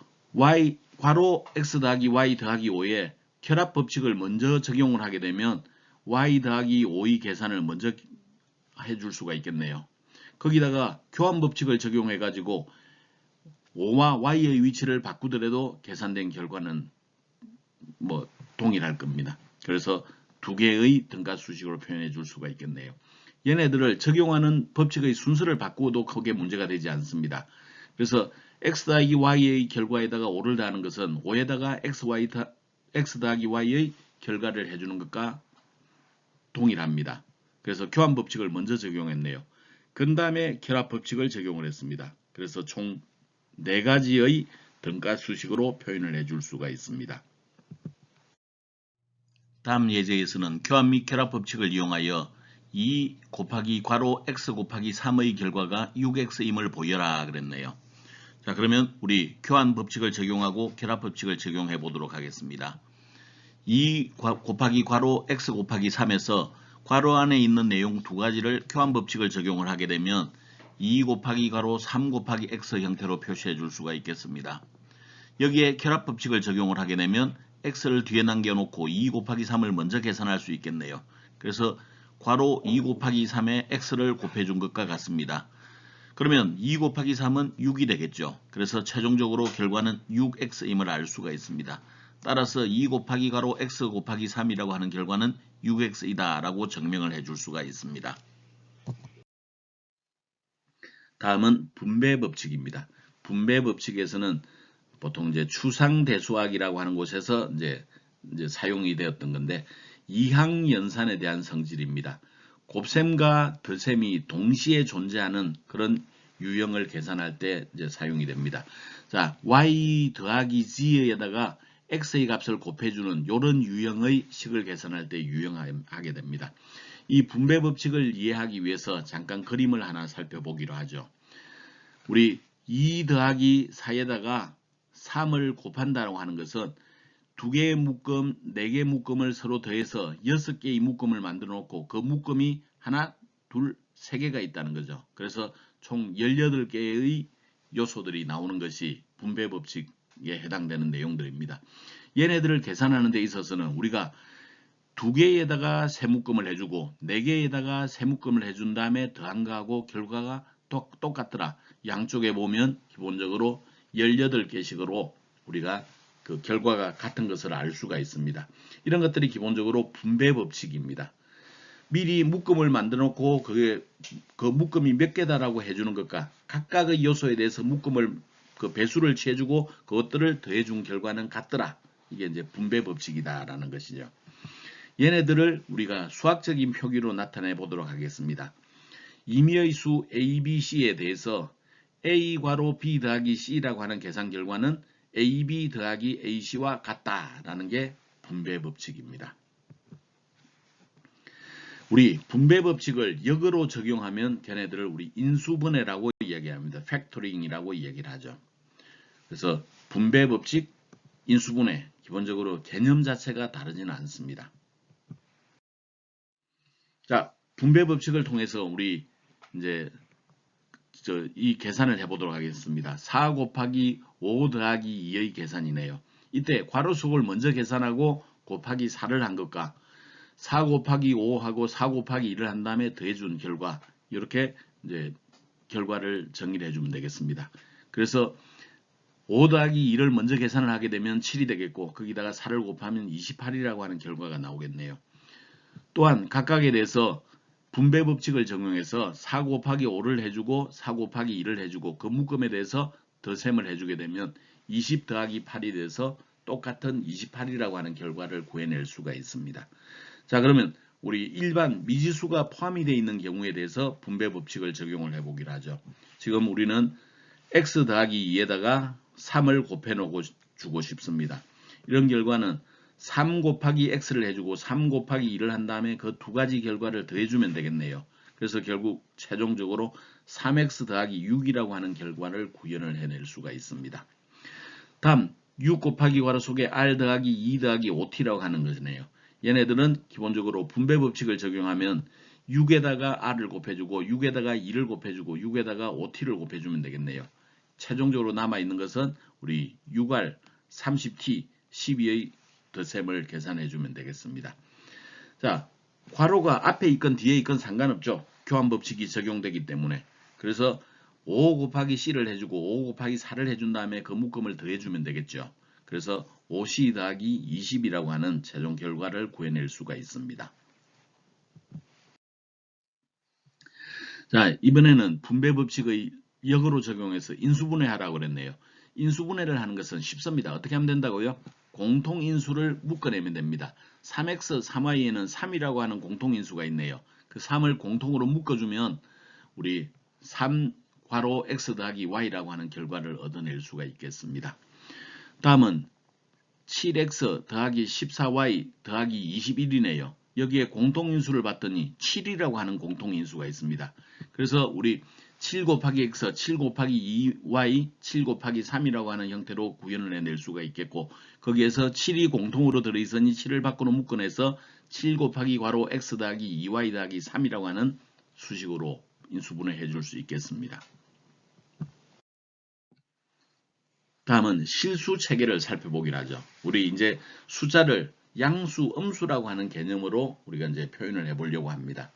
괄호 x 더하기 y 더하기 5에 결합 법칙을 먼저 적용을 하게 되면 y 더하기 5의 계산을 먼저 해줄 수가 있겠네요. 거기다가 교환 법칙을 적용해 가지고 5와 y의 위치를 바꾸더라도 계산된 결과는 뭐 동일할 겁니다. 그래서 두 개의 등가수식으로 표현해 줄 수가 있겠네요. 얘네들을 적용하는 법칙의 순서를 바꾸어도 크게 문제가 되지 않습니다. 그래서 x 더하기 y의 결과에다가 5를 더하는 것은 5에다가 x 더하기 y의 결과를 해주는 것과 동일합니다. 그래서 교환 법칙을 먼저 적용했네요. 그 다음에 결합 법칙을 적용을 했습니다. 그래서 총 4가지의 등가수식으로 표현을 해줄 수가 있습니다. 다음 예제에서는 교환 및 결합 법칙을 이용하여 2 곱하기 괄호 x 곱하기 3의 결과가 6x임을 보여라 그랬네요. 자, 그러면 우리 교환 법칙을 적용하고 결합 법칙을 적용해 보도록 하겠습니다. 2 곱하기 괄호 x 곱하기 3에서 괄호 안에 있는 내용 두 가지를 교환 법칙을 적용을 하게 되면 2 곱하기 괄호 3 곱하기 x 형태로 표시해 줄 수가 있겠습니다. 여기에 결합 법칙을 적용을 하게 되면 x를 뒤에 남겨놓고 2 곱하기 3을 먼저 계산할 수 있겠네요. 그래서 괄호 2 곱하기 3에 x를 곱해준 것과 같습니다. 그러면 2 곱하기 3은 6이 되겠죠. 그래서 최종적으로 결과는 6x임을 알 수가 있습니다. 따라서 2 곱하기 괄호 x 곱하기 3이라고 하는 결과는 6x이다 라고 증명을 해줄 수가 있습니다. 다음은 분배 법칙입니다. 분배 법칙에서는 보통 이제 추상대수학이라고 하는 곳에서 이제 사용이 되었던 건데 이항연산에 대한 성질입니다. 곱셈과 덧셈이 동시에 존재하는 그런 유형을 계산할 때 이제 사용이 됩니다. 자, y 더하기 g에다가 x의 값을 곱해주는 이런 유형의 식을 계산할 때 유용하게 됩니다. 이 분배 법칙을 이해하기 위해서 잠깐 그림을 하나 살펴보기로 하죠. 우리 2 더하기 4에다가 3을 곱한다고 하는 것은 2개의 묶음, 4개의 묶음을 서로 더해서 6개의 묶음을 만들어 놓고 그 묶음이 하나, 둘, 3개가 있다는 거죠. 그래서 총 18개의 요소들이 나오는 것이 분배 법칙에 해당되는 내용들입니다. 얘네들을 계산하는 데 있어서는 우리가 2개에다가 세 묶음을 해주고 4개에다가 세 묶음을 해준 다음에 더한 거하고 결과가 똑같더라. 양쪽에 보면 기본적으로 18개씩으로 우리가 그 결과가 같은 것을 알 수가 있습니다. 이런 것들이 기본적으로 분배 법칙입니다. 미리 묶음을 만들어 놓고 그 묶음이 몇 개다라고 해주는 것과 각각의 요소에 대해서 묶음을 그 배수를 취해주고 그것들을 더해준 결과는 같더라. 이게 이제 분배 법칙이다라는 것이죠. 얘네들을 우리가 수학적인 표기로 나타내 보도록 하겠습니다. 임의의 수 A, B, C에 대해서 A 괄호 B 더하기 C라고 하는 계산 결과는 AB 더하기 AC와 같다라는 게 분배 법칙입니다. 우리 분배 법칙을 역으로 적용하면 걔네들을 우리 인수분해라고 이야기합니다. 팩토링이라고 얘기를 하죠. 그래서 분배 법칙, 인수분해 기본적으로 개념 자체가 다르지는 않습니다. 자, 분배 법칙을 통해서 우리 이제 이 계산을 해보도록 하겠습니다. 4 곱하기 5 더하기 2의 계산이네요. 이때 괄호수를 먼저 계산하고 곱하기 4를 한 것과 4 곱하기 5하고 4 곱하기 2를 한 다음에 더해준 결과 이렇게 이제 결과를 정리를 해주면 되겠습니다. 그래서 5 더하기 2를 먼저 계산을 하게 되면 7이 되겠고 거기다가 4를 곱하면 28이라고 하는 결과가 나오겠네요. 또한 각각에 대해서 분배 법칙을 적용해서 4 곱하기 5를 해주고 4 곱하기 2를 해주고 그 묶음에 대해서 덧셈을 해주게 되면 20 더하기 8이 돼서 똑같은 28이라고 하는 결과를 구해낼 수가 있습니다. 자, 그러면 우리 일반 미지수가 포함이 되어 있는 경우에 대해서 분배 법칙을 적용을 해보기로 하죠. 지금 우리는 x 더하기 2에다가 3을 곱해 놓고 주고 싶습니다. 이런 결과는 3 곱하기 x를 해주고 3 곱하기 2를 한 다음에 그 두 가지 결과를 더해주면 되겠네요. 그래서 결국 최종적으로 3x 더하기 6이라고 하는 결과를 구현을 해낼 수가 있습니다. 다음 6 곱하기 괄호 속에 r 더하기 2 더하기 5t라고 하는 것이네요. 얘네들은 기본적으로 분배 법칙을 적용하면 6에다가 r을 곱해주고 6에다가 2를 곱해주고 6에다가 5t를 곱해주면 되겠네요. 최종적으로 남아있는 것은 우리 6r, 30t, 12의 덧셈을 계산해 주면 되겠습니다. 자, 괄호가 앞에 있건 뒤에 있건 상관없죠. 교환법칙이 적용되기 때문에. 그래서 5 곱하기 C를 해주고 5 곱하기 4를 해준 다음에 그 묶음을 더해주면 되겠죠. 그래서 5C 더하기 20이라고 하는 최종 결과를 구해낼 수가 있습니다. 자, 이번에는 분배법칙의 역으로 적용해서 인수분해하라고 그랬네요. 인수분해를 하는 것은 쉽습니다. 어떻게 하면 된다고요? 공통인수를 묶어내면 됩니다. 3x, 3y에는 3이라고 하는 공통인수가 있네요. 그 3을 공통으로 묶어주면 우리 3 괄호 x 더하기 y라고 하는 결과를 얻어낼 수가 있겠습니다. 다음은 7x 더하기 14y 더하기 21이네요. 여기에 공통인수를 봤더니 7이라고 하는 공통인수가 있습니다. 그래서 우리 7 곱하기 x, 7 곱하기 2y, 7 곱하기 3이라고 하는 형태로 구현을 해낼 수가 있겠고 거기에서 7이 공통으로 들어있으니 7을 밖으로 묶어내서 7 곱하기 괄호 x 더하기 2y 더하기 3이라고 하는 수식으로 인수분해 해줄 수 있겠습니다. 다음은 실수 체계를 살펴보기로 하죠. 우리 이제 숫자를 양수, 음수라고 하는 개념으로 우리가 이제 표현을 해보려고 합니다.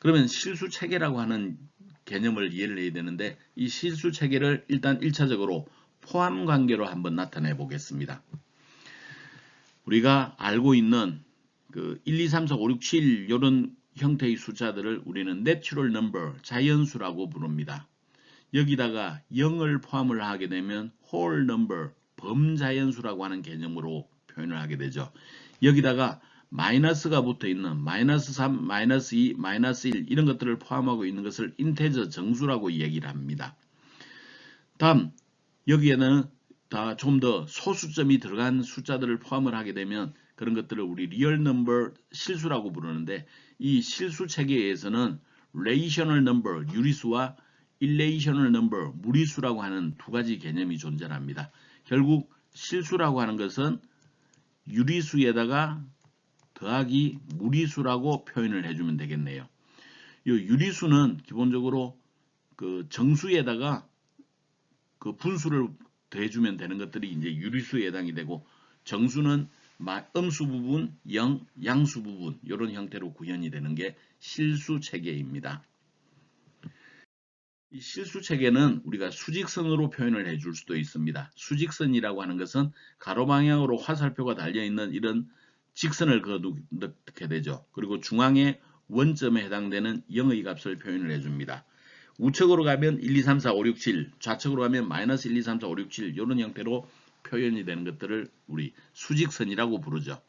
그러면 실수 체계라고 하는 개념을 이해를 해야 되는데 이 실수 체계를 일단 1차적으로 포함 관계로 한번 나타내 보겠습니다. 우리가 알고 있는 그 1, 2, 3, 4, 5, 6, 7 이런 형태의 숫자들을 우리는 내추럴 넘버, 자연수라고 부릅니다. 여기다가 0을 포함을 하게 되면 whole number, 범자연수라고 하는 개념으로 표현을 하게 되죠. 여기다가 마이너스가 붙어 있는 마이너스 3, 마이너스 2, 마이너스 1 이런 것들을 포함하고 있는 것을 인테저 정수라고 얘기를 합니다. 다음 여기에는 다 좀 더 소수점이 들어간 숫자들을 포함을 하게 되면 그런 것들을 우리 리얼 넘버 실수라고 부르는데 이 실수 체계에서는 레이셔널 넘버 유리수와 일레이셔널 넘버 무리수라고 하는 두 가지 개념이 존재합니다. 결국 실수라고 하는 것은 유리수에다가 더하기 무리수라고 표현을 해주면 되겠네요. 이 유리수는 기본적으로 그 정수에다가 그 분수를 더해주면 되는 것들이 이제 유리수에 해당이 되고 정수는 음수 부분, 양수 부분 이런 형태로 구현이 되는 게 실수 체계입니다. 이 실수 체계는 우리가 수직선으로 표현을 해줄 수도 있습니다. 수직선이라고 하는 것은 가로 방향으로 화살표가 달려있는 이런 직선을 그어놓게 되죠. 그리고 중앙에 원점에 해당되는 0의 값을 표현을 해줍니다. 우측으로 가면 1, 2, 3, 4, 5, 6, 7, 좌측으로 가면 마이너스 1, 2, 3, 4, 5, 6, 7 이런 형태로 표현이 되는 것들을 우리 수직선이라고 부르죠.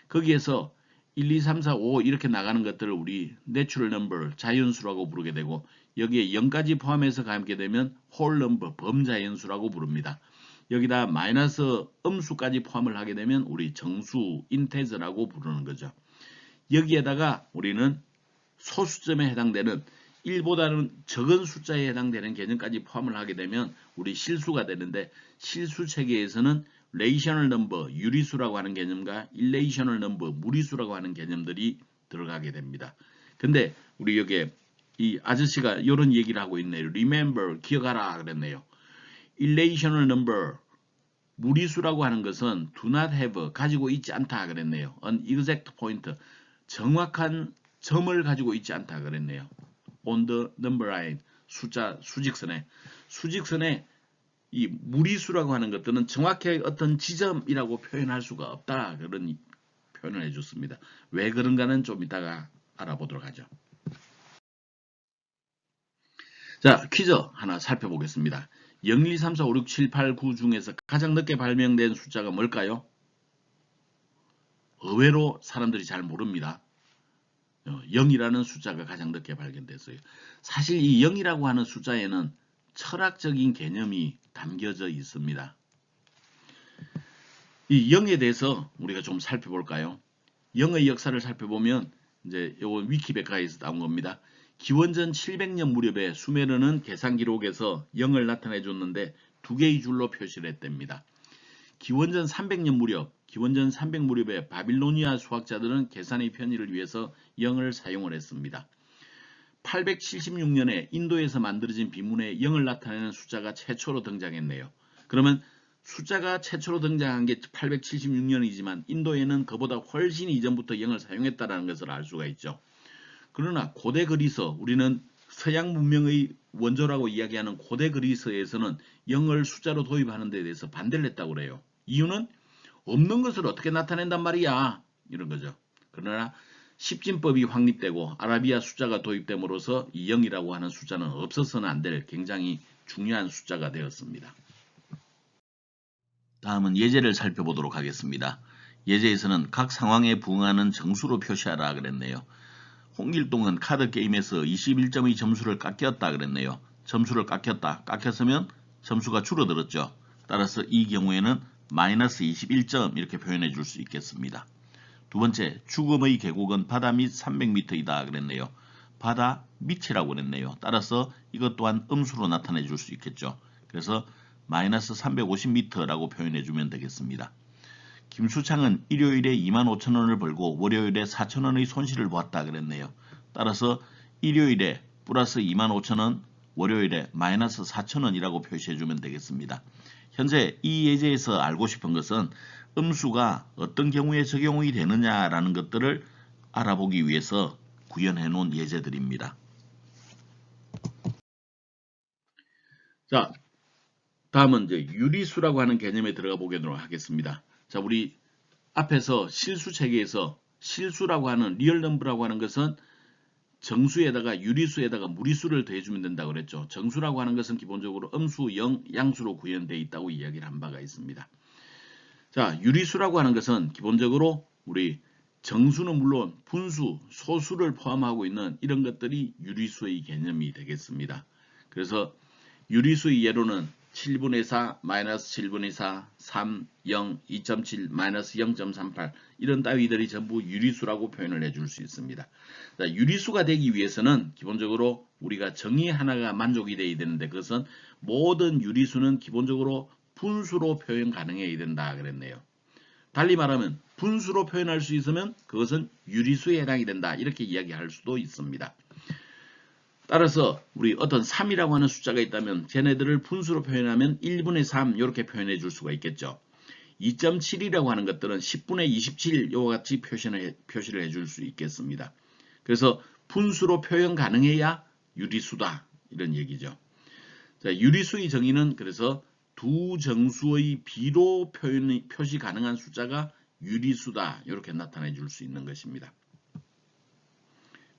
거기에서 1, 2, 3, 4, 5 이렇게 나가는 것들을 우리 내추럴 넘버, 자연수라고 부르게 되고 여기에 0까지 포함해서 가게 되면 홀 넘버, 범자연수라고 부릅니다. 여기다 마이너스 음수까지 포함을 하게 되면 우리 정수, 인테저라고 부르는 거죠. 여기에다가 우리는 소수점에 해당되는 1보다는 적은 숫자에 해당되는 개념까지 포함을 하게 되면 우리 실수가 되는데 실수 체계에서는 레이셔널 넘버, 유리수라고 하는 개념과 일레이셔널 넘버, 무리수라고 하는 개념들이 들어가게 됩니다. 근데 우리 여기에 이 아저씨가 이런 얘기를 하고 있네요. Remember, 기억하라 그랬네요. Irrational number, 무리수라고 하는 것은 do not have, 가지고 있지 않다 그랬네요. An exact point, 정확한 점을 가지고 있지 않다 그랬네요. On the number line, 숫자 수직선에 이 무리수라고 하는 것들은 정확히 어떤 지점이라고 표현할 수가 없다 그런 표현을 해줬습니다. 왜 그런가는 좀 이따가 알아보도록 하죠. 자, 퀴즈 하나 살펴보겠습니다. 0, 1, 2, 3, 4, 5, 6, 7, 8, 9 중에서 가장 늦게 발명된 숫자가 뭘까요? 의외로 사람들이 잘 모릅니다. 0이라는 숫자가 가장 늦게 발견됐어요. 사실 이 0이라고 하는 숫자에는 철학적인 개념이 담겨져 있습니다. 이 0에 대해서 우리가 좀 살펴볼까요? 0의 역사를 살펴보면 이제 요거 위키백과에서 나온 겁니다. 기원전 700년 무렵에 수메르는 계산 기록에서 0을 나타내 줬는데 두 개의 줄로 표시를 했답니다. 기원전 300년 무렵에 바빌로니아 수학자들은 계산의 편의를 위해서 0을 사용을 했습니다. 876년에 인도에서 만들어진 비문에 0을 나타내는 숫자가 최초로 등장했네요. 그러면 숫자가 최초로 등장한 게 876년이지만 인도에는 그보다 훨씬 이전부터 0을 사용했다는 것을 알 수가 있죠. 그러나 고대 그리스, 우리는 서양 문명의 원조라고 이야기하는 고대 그리스에서는 0을 숫자로 도입하는 데 대해서 반대를 했다고 그래요. 이유는 없는 것을 어떻게 나타낸단 말이야, 이런 거죠. 그러나 십진법이 확립되고 아라비아 숫자가 도입됨으로써 이 0이라고 하는 숫자는 없어서는 안 될 굉장히 중요한 숫자가 되었습니다. 다음은 예제를 살펴보도록 하겠습니다. 예제에서는 각 상황에 부응하는 정수로 표시하라 그랬네요. 홍길동은 카드 게임에서 21점의 점수를 깎였다 그랬네요. 점수를 깎였다. 깎였으면 점수가 줄어들었죠. 따라서 이 경우에는 마이너스 21점 이렇게 표현해 줄 수 있겠습니다. 두 번째, 죽음의 계곡은 바다 밑 300m이다 그랬네요. 바다 밑이라고 그랬네요. 따라서 이것 또한 음수로 나타내 줄 수 있겠죠. 그래서 마이너스 350m라고 표현해 주면 되겠습니다. 김수창은 일요일에 25,000원을 벌고 월요일에 4,000원의 손실을 보았다 그랬네요. 따라서 일요일에 플러스 25,000원, 월요일에 마이너스 4,000원이라고 표시해 주면 되겠습니다. 현재 이 예제에서 알고 싶은 것은 음수가 어떤 경우에 적용이 되느냐라는 것들을 알아보기 위해서 구현해 놓은 예제들입니다. 자, 다음은 이제 유리수라고 하는 개념에 들어가 보도록 하겠습니다. 자, 우리 앞에서 실수 체계에서 실수라고 하는 리얼 넘버라고 하는 것은 정수에다가 유리수에다가 무리수를 더해주면 된다고 그랬죠. 정수라고 하는 것은 기본적으로 음수, 영, 양수로 구현되어 있다고 이야기를 한 바가 있습니다. 자, 유리수라고 하는 것은 기본적으로 우리 정수는 물론 분수, 소수를 포함하고 있는 이런 것들이 유리수의 개념이 되겠습니다. 그래서 유리수의 예로는 7분의 4, 마이너스 7분의 4, 3, 0, 2.7, 마이너스 0.38 이런 따위들이 전부 유리수라고 표현을 해줄 수 있습니다. 자, 유리수가 되기 위해서는 기본적으로 우리가 정의 하나가 만족이 되어야 되는데 그것은 모든 유리수는 기본적으로 분수로 표현 가능해야 된다 그랬네요. 달리 말하면 분수로 표현할 수 있으면 그것은 유리수에 해당이 된다 이렇게 이야기할 수도 있습니다. 따라서 우리 어떤 3이라고 하는 숫자가 있다면 쟤네들을 분수로 표현하면 1분의 3 이렇게 표현해 줄 수가 있겠죠. 2.7이라고 하는 것들은 10분의 27 이와 같이 표시를 해줄 수 있겠습니다. 그래서 분수로 표현 가능해야 유리수다 이런 얘기죠. 자, 유리수의 정의는 그래서 두 정수의 비로 표시 가능한 숫자가 유리수다 이렇게 나타내 줄 수 있는 것입니다.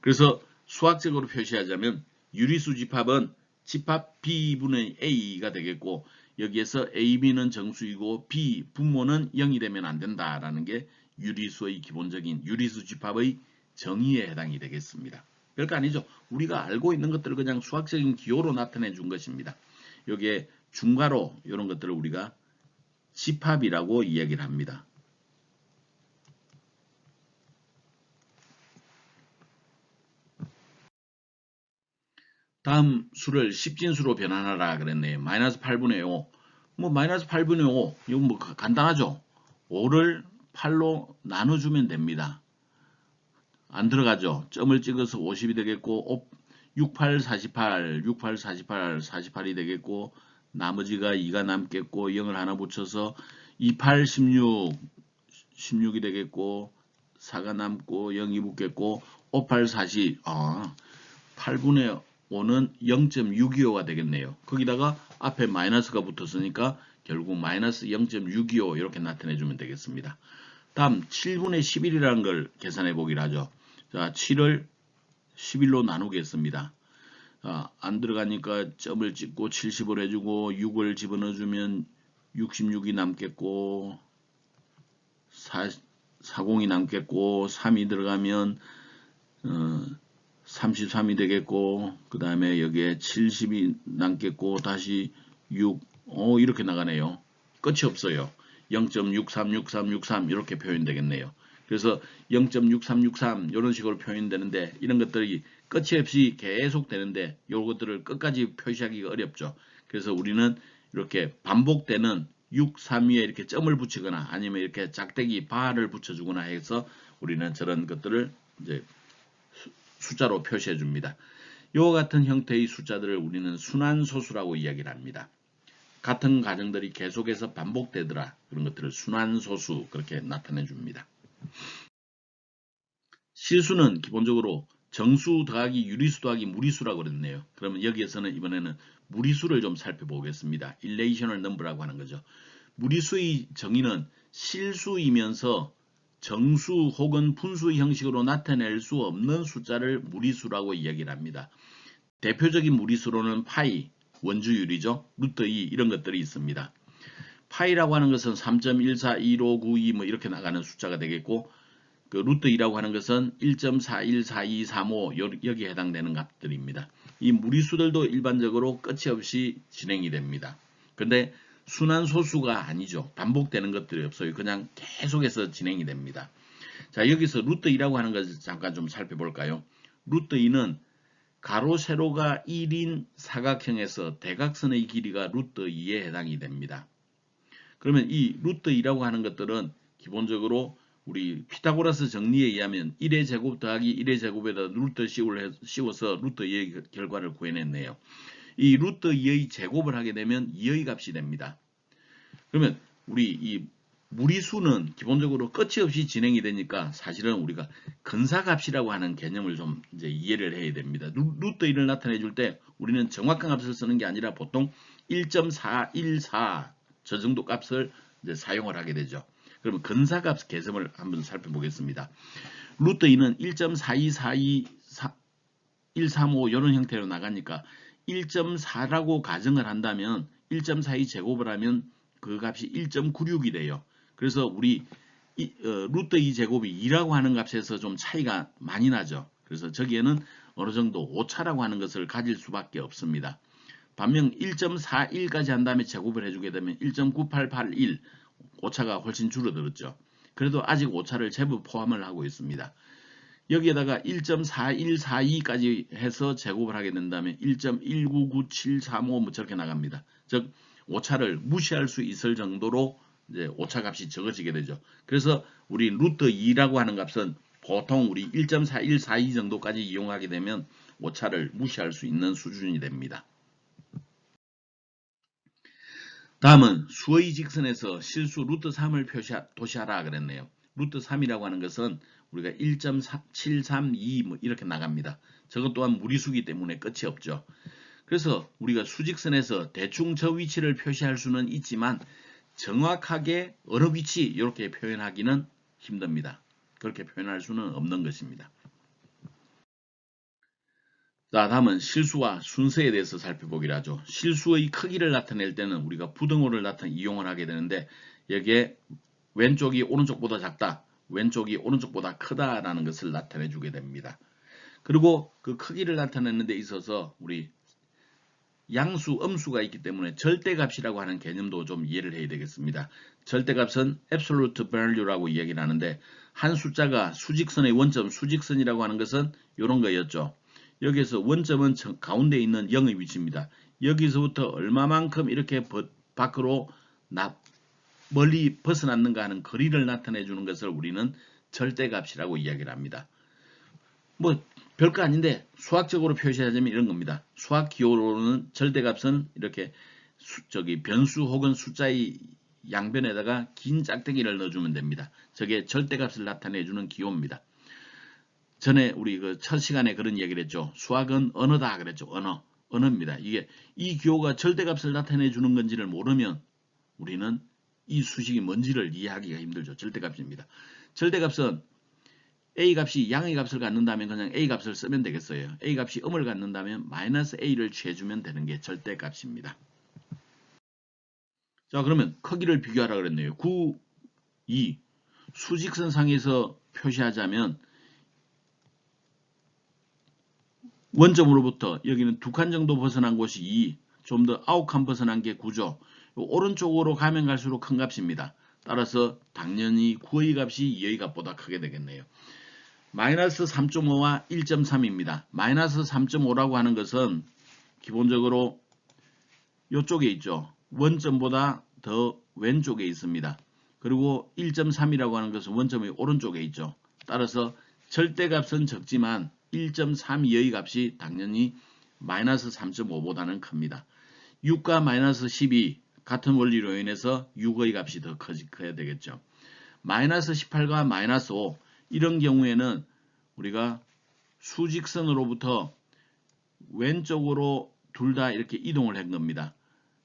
그래서 수학적으로 표시하자면 유리수 집합은 집합 B분의 A가 되겠고 여기에서 A, B는 정수이고 B, 분모는 0이 되면 안 된다라는 게 유리수의 기본적인 유리수 집합의 정의에 해당이 되겠습니다. 별거 아니죠. 우리가 알고 있는 것들을 그냥 수학적인 기호로 나타내 준 것입니다. 여기에 중괄호 이런 것들을 우리가 집합이라고 이야기를 합니다. 다음 수를 십진수로 변환하라 그랬네요. 마이너스 8분의 5. 뭐 마이너스 8분의 5. 이건 뭐 간단하죠. 5를 8로 나눠주면 됩니다. 안 들어가죠. 점을 찍어서 50이 되겠고 68, 48, 68, 48, 48이 되겠고 나머지가 2가 남겠고 0을 하나 붙여서 28, 16, 16이 되겠고 4가 남고 0이 붙겠고 58, 40, 8분의 5는 0.625가 되겠네요. 거기다가 앞에 마이너스가 붙었으니까 결국 마이너스 0.625 이렇게 나타내주면 되겠습니다. 다음 7분의 11이라는 걸 계산해 보기로 하죠. 자, 7을 11로 나누겠습니다. 안 들어가니까 점을 찍고 70을 해주고 6을 집어넣어주면 66이 남겠고 40이 남겠고 3이 들어가면 33이 되겠고 그 다음에 여기에 70이 남겠고 다시 6 이렇게 나가네요. 끝이 없어요. 0.636363 이렇게 표현되겠네요. 그래서 0.6363 이런 식으로 표현되는데 이런 것들이 끝이 없이 계속 되는데 이것들을 끝까지 표시하기가 어렵죠. 그래서 우리는 이렇게 반복되는 6, 3 위에 이렇게 점을 붙이거나 아니면 이렇게 짝대기 바를 붙여주거나 해서 우리는 저런 것들을 이제 숫자로 표시해 줍니다. 이와 같은 형태의 숫자들을 우리는 순환소수라고 이야기를 합니다. 같은 과정들이 계속해서 반복되더라. 그런 것들을 순환소수 그렇게 나타내 줍니다. 실수는 기본적으로 정수 더하기 유리수 더하기 무리수라고 그랬네요. 그러면 여기에서는 이번에는 무리수를 좀 살펴보겠습니다. 일레이셔널 넘버라고 하는 거죠. 무리수의 정의는 실수이면서 정수 혹은 분수 형식으로 나타낼 수 없는 숫자를 무리수라고 이야기를 합니다. 대표적인 무리수로는 파이, 원주율이죠. 루트 2 이런 것들이 있습니다. 파이라고 하는 것은 3.141592 뭐 이렇게 나가는 숫자가 되겠고 그 루트 2라고 하는 것은 1.414235 여기에 해당되는 값들입니다. 이 무리수들도 일반적으로 끝이 없이 진행이 됩니다. 근데 순환소수가 아니죠. 반복되는 것들이 없어요. 그냥 계속해서 진행이 됩니다. 자, 여기서 루트 2라고 하는 것을 잠깐 좀 살펴볼까요? 루트 2는 가로 세로가 1인 사각형에서 대각선의 길이가 루트 2에 해당이 됩니다. 그러면 이 루트 2라고 하는 것들은 기본적으로 우리 피타고라스 정리에 의하면 1의 제곱 더하기 1의 제곱에다 루트 씌워서 루트 2의 결과를 구해냈네요. 이 루트 2의 제곱을 하게 되면 2의 값이 됩니다. 그러면 우리 이 무리수는 기본적으로 끝이 없이 진행이 되니까 사실은 우리가 근사값이라고 하는 개념을 좀 이제 이해를 해야 됩니다. 루트 1을 나타내 줄 때 우리는 정확한 값을 쓰는 게 아니라 보통 1.414 저 정도 값을 이제 사용을 하게 되죠. 그러면 근사값 개념을 한번 살펴보겠습니다. 루트 2는 1.4242135 이런 형태로 나가니까 1.4라고 가정을 한다면 1.42 제곱을 하면 그 값이 1.96이 돼요. 그래서 우리 루트 2 제곱이 2라고 하는 값에서 좀 차이가 많이 나죠. 그래서 저기에는 어느 정도 오차라고 하는 것을 가질 수밖에 없습니다. 반면 1.41까지 한 다음에 제곱을 해주게 되면 1.9881 오차가 훨씬 줄어들었죠. 그래도 아직 오차를 제법 포함을 하고 있습니다. 여기에다가 1.4142까지 해서 제곱을 하게 된다면 1.199735 뭐 저렇게 나갑니다. 즉 오차를 무시할 수 있을 정도로 이제 오차 값이 적어지게 되죠. 그래서 우리 루트 2라고 하는 값은 보통 우리 1.4142 정도까지 이용하게 되면 오차를 무시할 수 있는 수준이 됩니다. 다음은 수의 직선에서 실수 루트 3을 도시하라 그랬네요. 루트 3이라고 하는 것은 우리가 1.732 뭐 이렇게 나갑니다. 저것 또한 무리수기 때문에 끝이 없죠. 그래서 우리가 수직선에서 대충 저 위치를 표시할 수는 있지만 정확하게 어느 위치 이렇게 표현하기는 힘듭니다. 그렇게 표현할 수는 없는 것입니다. 자, 다음은 실수와 순서에 대해서 살펴보기로 하죠. 실수의 크기를 나타낼 때는 우리가 부등호를 이용을 하게 되는데 여기에 왼쪽이 오른쪽보다 작다, 왼쪽이 오른쪽보다 크다라는 것을 나타내 주게 됩니다. 그리고 그 크기를 나타내는 데 있어서 우리 양수, 음수가 있기 때문에 절대값이라고 하는 개념도 좀 이해를 해야 되겠습니다. 절대값은 absolute value라고 이야기를 하는데 한 숫자가 수직선의 원점, 수직선이라고 하는 것은 이런 거였죠. 여기서 원점은 가운데 있는 0의 위치입니다. 여기서부터 얼마만큼 이렇게 밖으로 멀리 벗어났는가 하는 거리를 나타내 주는 것을 우리는 절대값이라고 이야기를 합니다. 뭐 별거 아닌데 수학적으로 표시하자면 이런 겁니다. 수학 기호로는 절대값은 이렇게 변수 혹은 숫자의 양변에다가 긴 짝대기를 넣어주면 됩니다. 저게 절대값을 나타내주는 기호입니다. 전에 우리 그 첫 시간에 그런 얘기를 했죠. 수학은 언어다 그랬죠. 언어입니다. 이 기호가 절대값을 나타내주는 건지를 모르면 우리는 이 수식이 뭔지를 이해하기가 힘들죠. 절대값입니다. 절대값은 A 값이 양의 값을 갖는다면 그냥 A 값을 쓰면 되겠어요. A 값이 음을 갖는다면 마이너스 A를 취해주면 되는 게 절대값입니다. 자, 그러면 크기를 비교하라 그랬네요. 9, 2. 수직선상에서 표시하자면 원점으로부터 여기는 2칸 정도 벗어난 곳이 2, 좀 더 9칸 벗어난 게 9죠. 오른쪽으로 가면 갈수록 큰 값입니다. 따라서 당연히 9의 값이 2의 값보다 크게 되겠네요. 마이너스 3.5와 1.3입니다. 마이너스 3.5라고 하는 것은 기본적으로 이쪽에 있죠. 원점보다 더 왼쪽에 있습니다. 그리고 1.3이라고 하는 것은 원점의 오른쪽에 있죠. 따라서 절대값은 적지만 1.32의 값이 당연히 마이너스 3.5보다는 큽니다. 6과 마이너스 12 같은 원리로 인해서 6의 값이 더 커야 되겠죠. 마이너스 18과 마이너스 5 이런 경우에는 우리가 수직선으로부터 왼쪽으로 둘 다 이렇게 이동을 한 겁니다.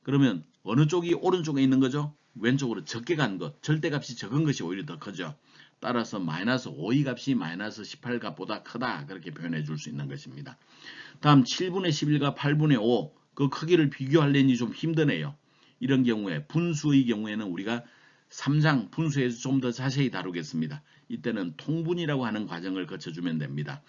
그러면 어느 쪽이 오른쪽에 있는 거죠? 왼쪽으로 적게 간 것, 절대값이 적은 것이 오히려 더 크죠. 따라서 마이너스 5의 값이 마이너스 18 값보다 크다 그렇게 표현해 줄 수 있는 것입니다. 다음 7분의 11과 8분의 5 그 크기를 비교하려니 좀 힘드네요. 이런 경우에 분수의 경우에는 우리가 3장 분수에서 좀 더 자세히 다루겠습니다. 이때는 통분이라고 하는 과정을 거쳐주면 됩니다.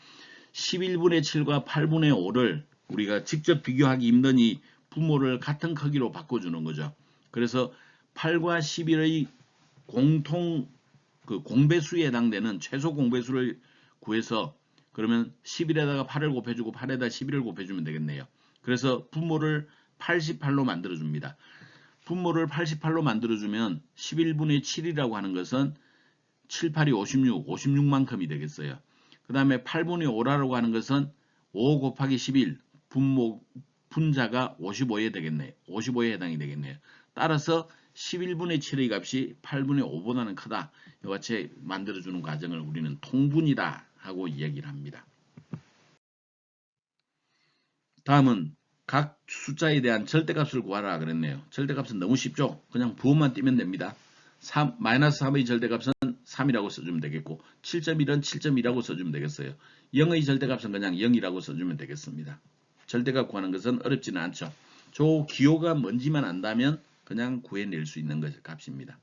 11분의 7과 8분의 5를 우리가 직접 비교하기 힘드니 분모를 같은 크기로 바꿔주는 거죠. 그래서 8과 11의 공통 공배수에 해당되는 최소 공배수를 구해서 그러면 11에다가 8을 곱해주고 8에다 11을 곱해주면 되겠네요. 그래서 분모를 88로 만들어줍니다. 분모를 88로 만들어주면 11분의 7이라고 하는 것은 7, 8이 56, 56만큼이 되겠어요. 그 다음에 8분의 5라고 하는 것은 5 곱하기 11, 분자가 55에 되겠네요. 55에 해당이 되겠네요. 따라서 11분의 7의 값이 8분의 5보다는 크다. 이와 같이 만들어주는 과정을 우리는 통분이다 하고 이야기를 합니다. 다음은 각 숫자에 대한 절대값을 구하라 그랬네요. 절대값은 너무 쉽죠. 그냥 부호만 띄면 됩니다. 마이너스 3의 절대값은 3이라고 써주면 되겠고 7.1은 7.2라고 써주면 되겠어요. 0의 절대값은 그냥 0이라고 써주면 되겠습니다. 절대값 구하는 것은 어렵지는 않죠. 저 기호가 뭔지만 안다면 그냥 구해낼 수 있는 값입니다.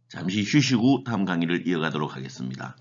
잠시 휴식 후 다음 강의를 이어가도록 하겠습니다.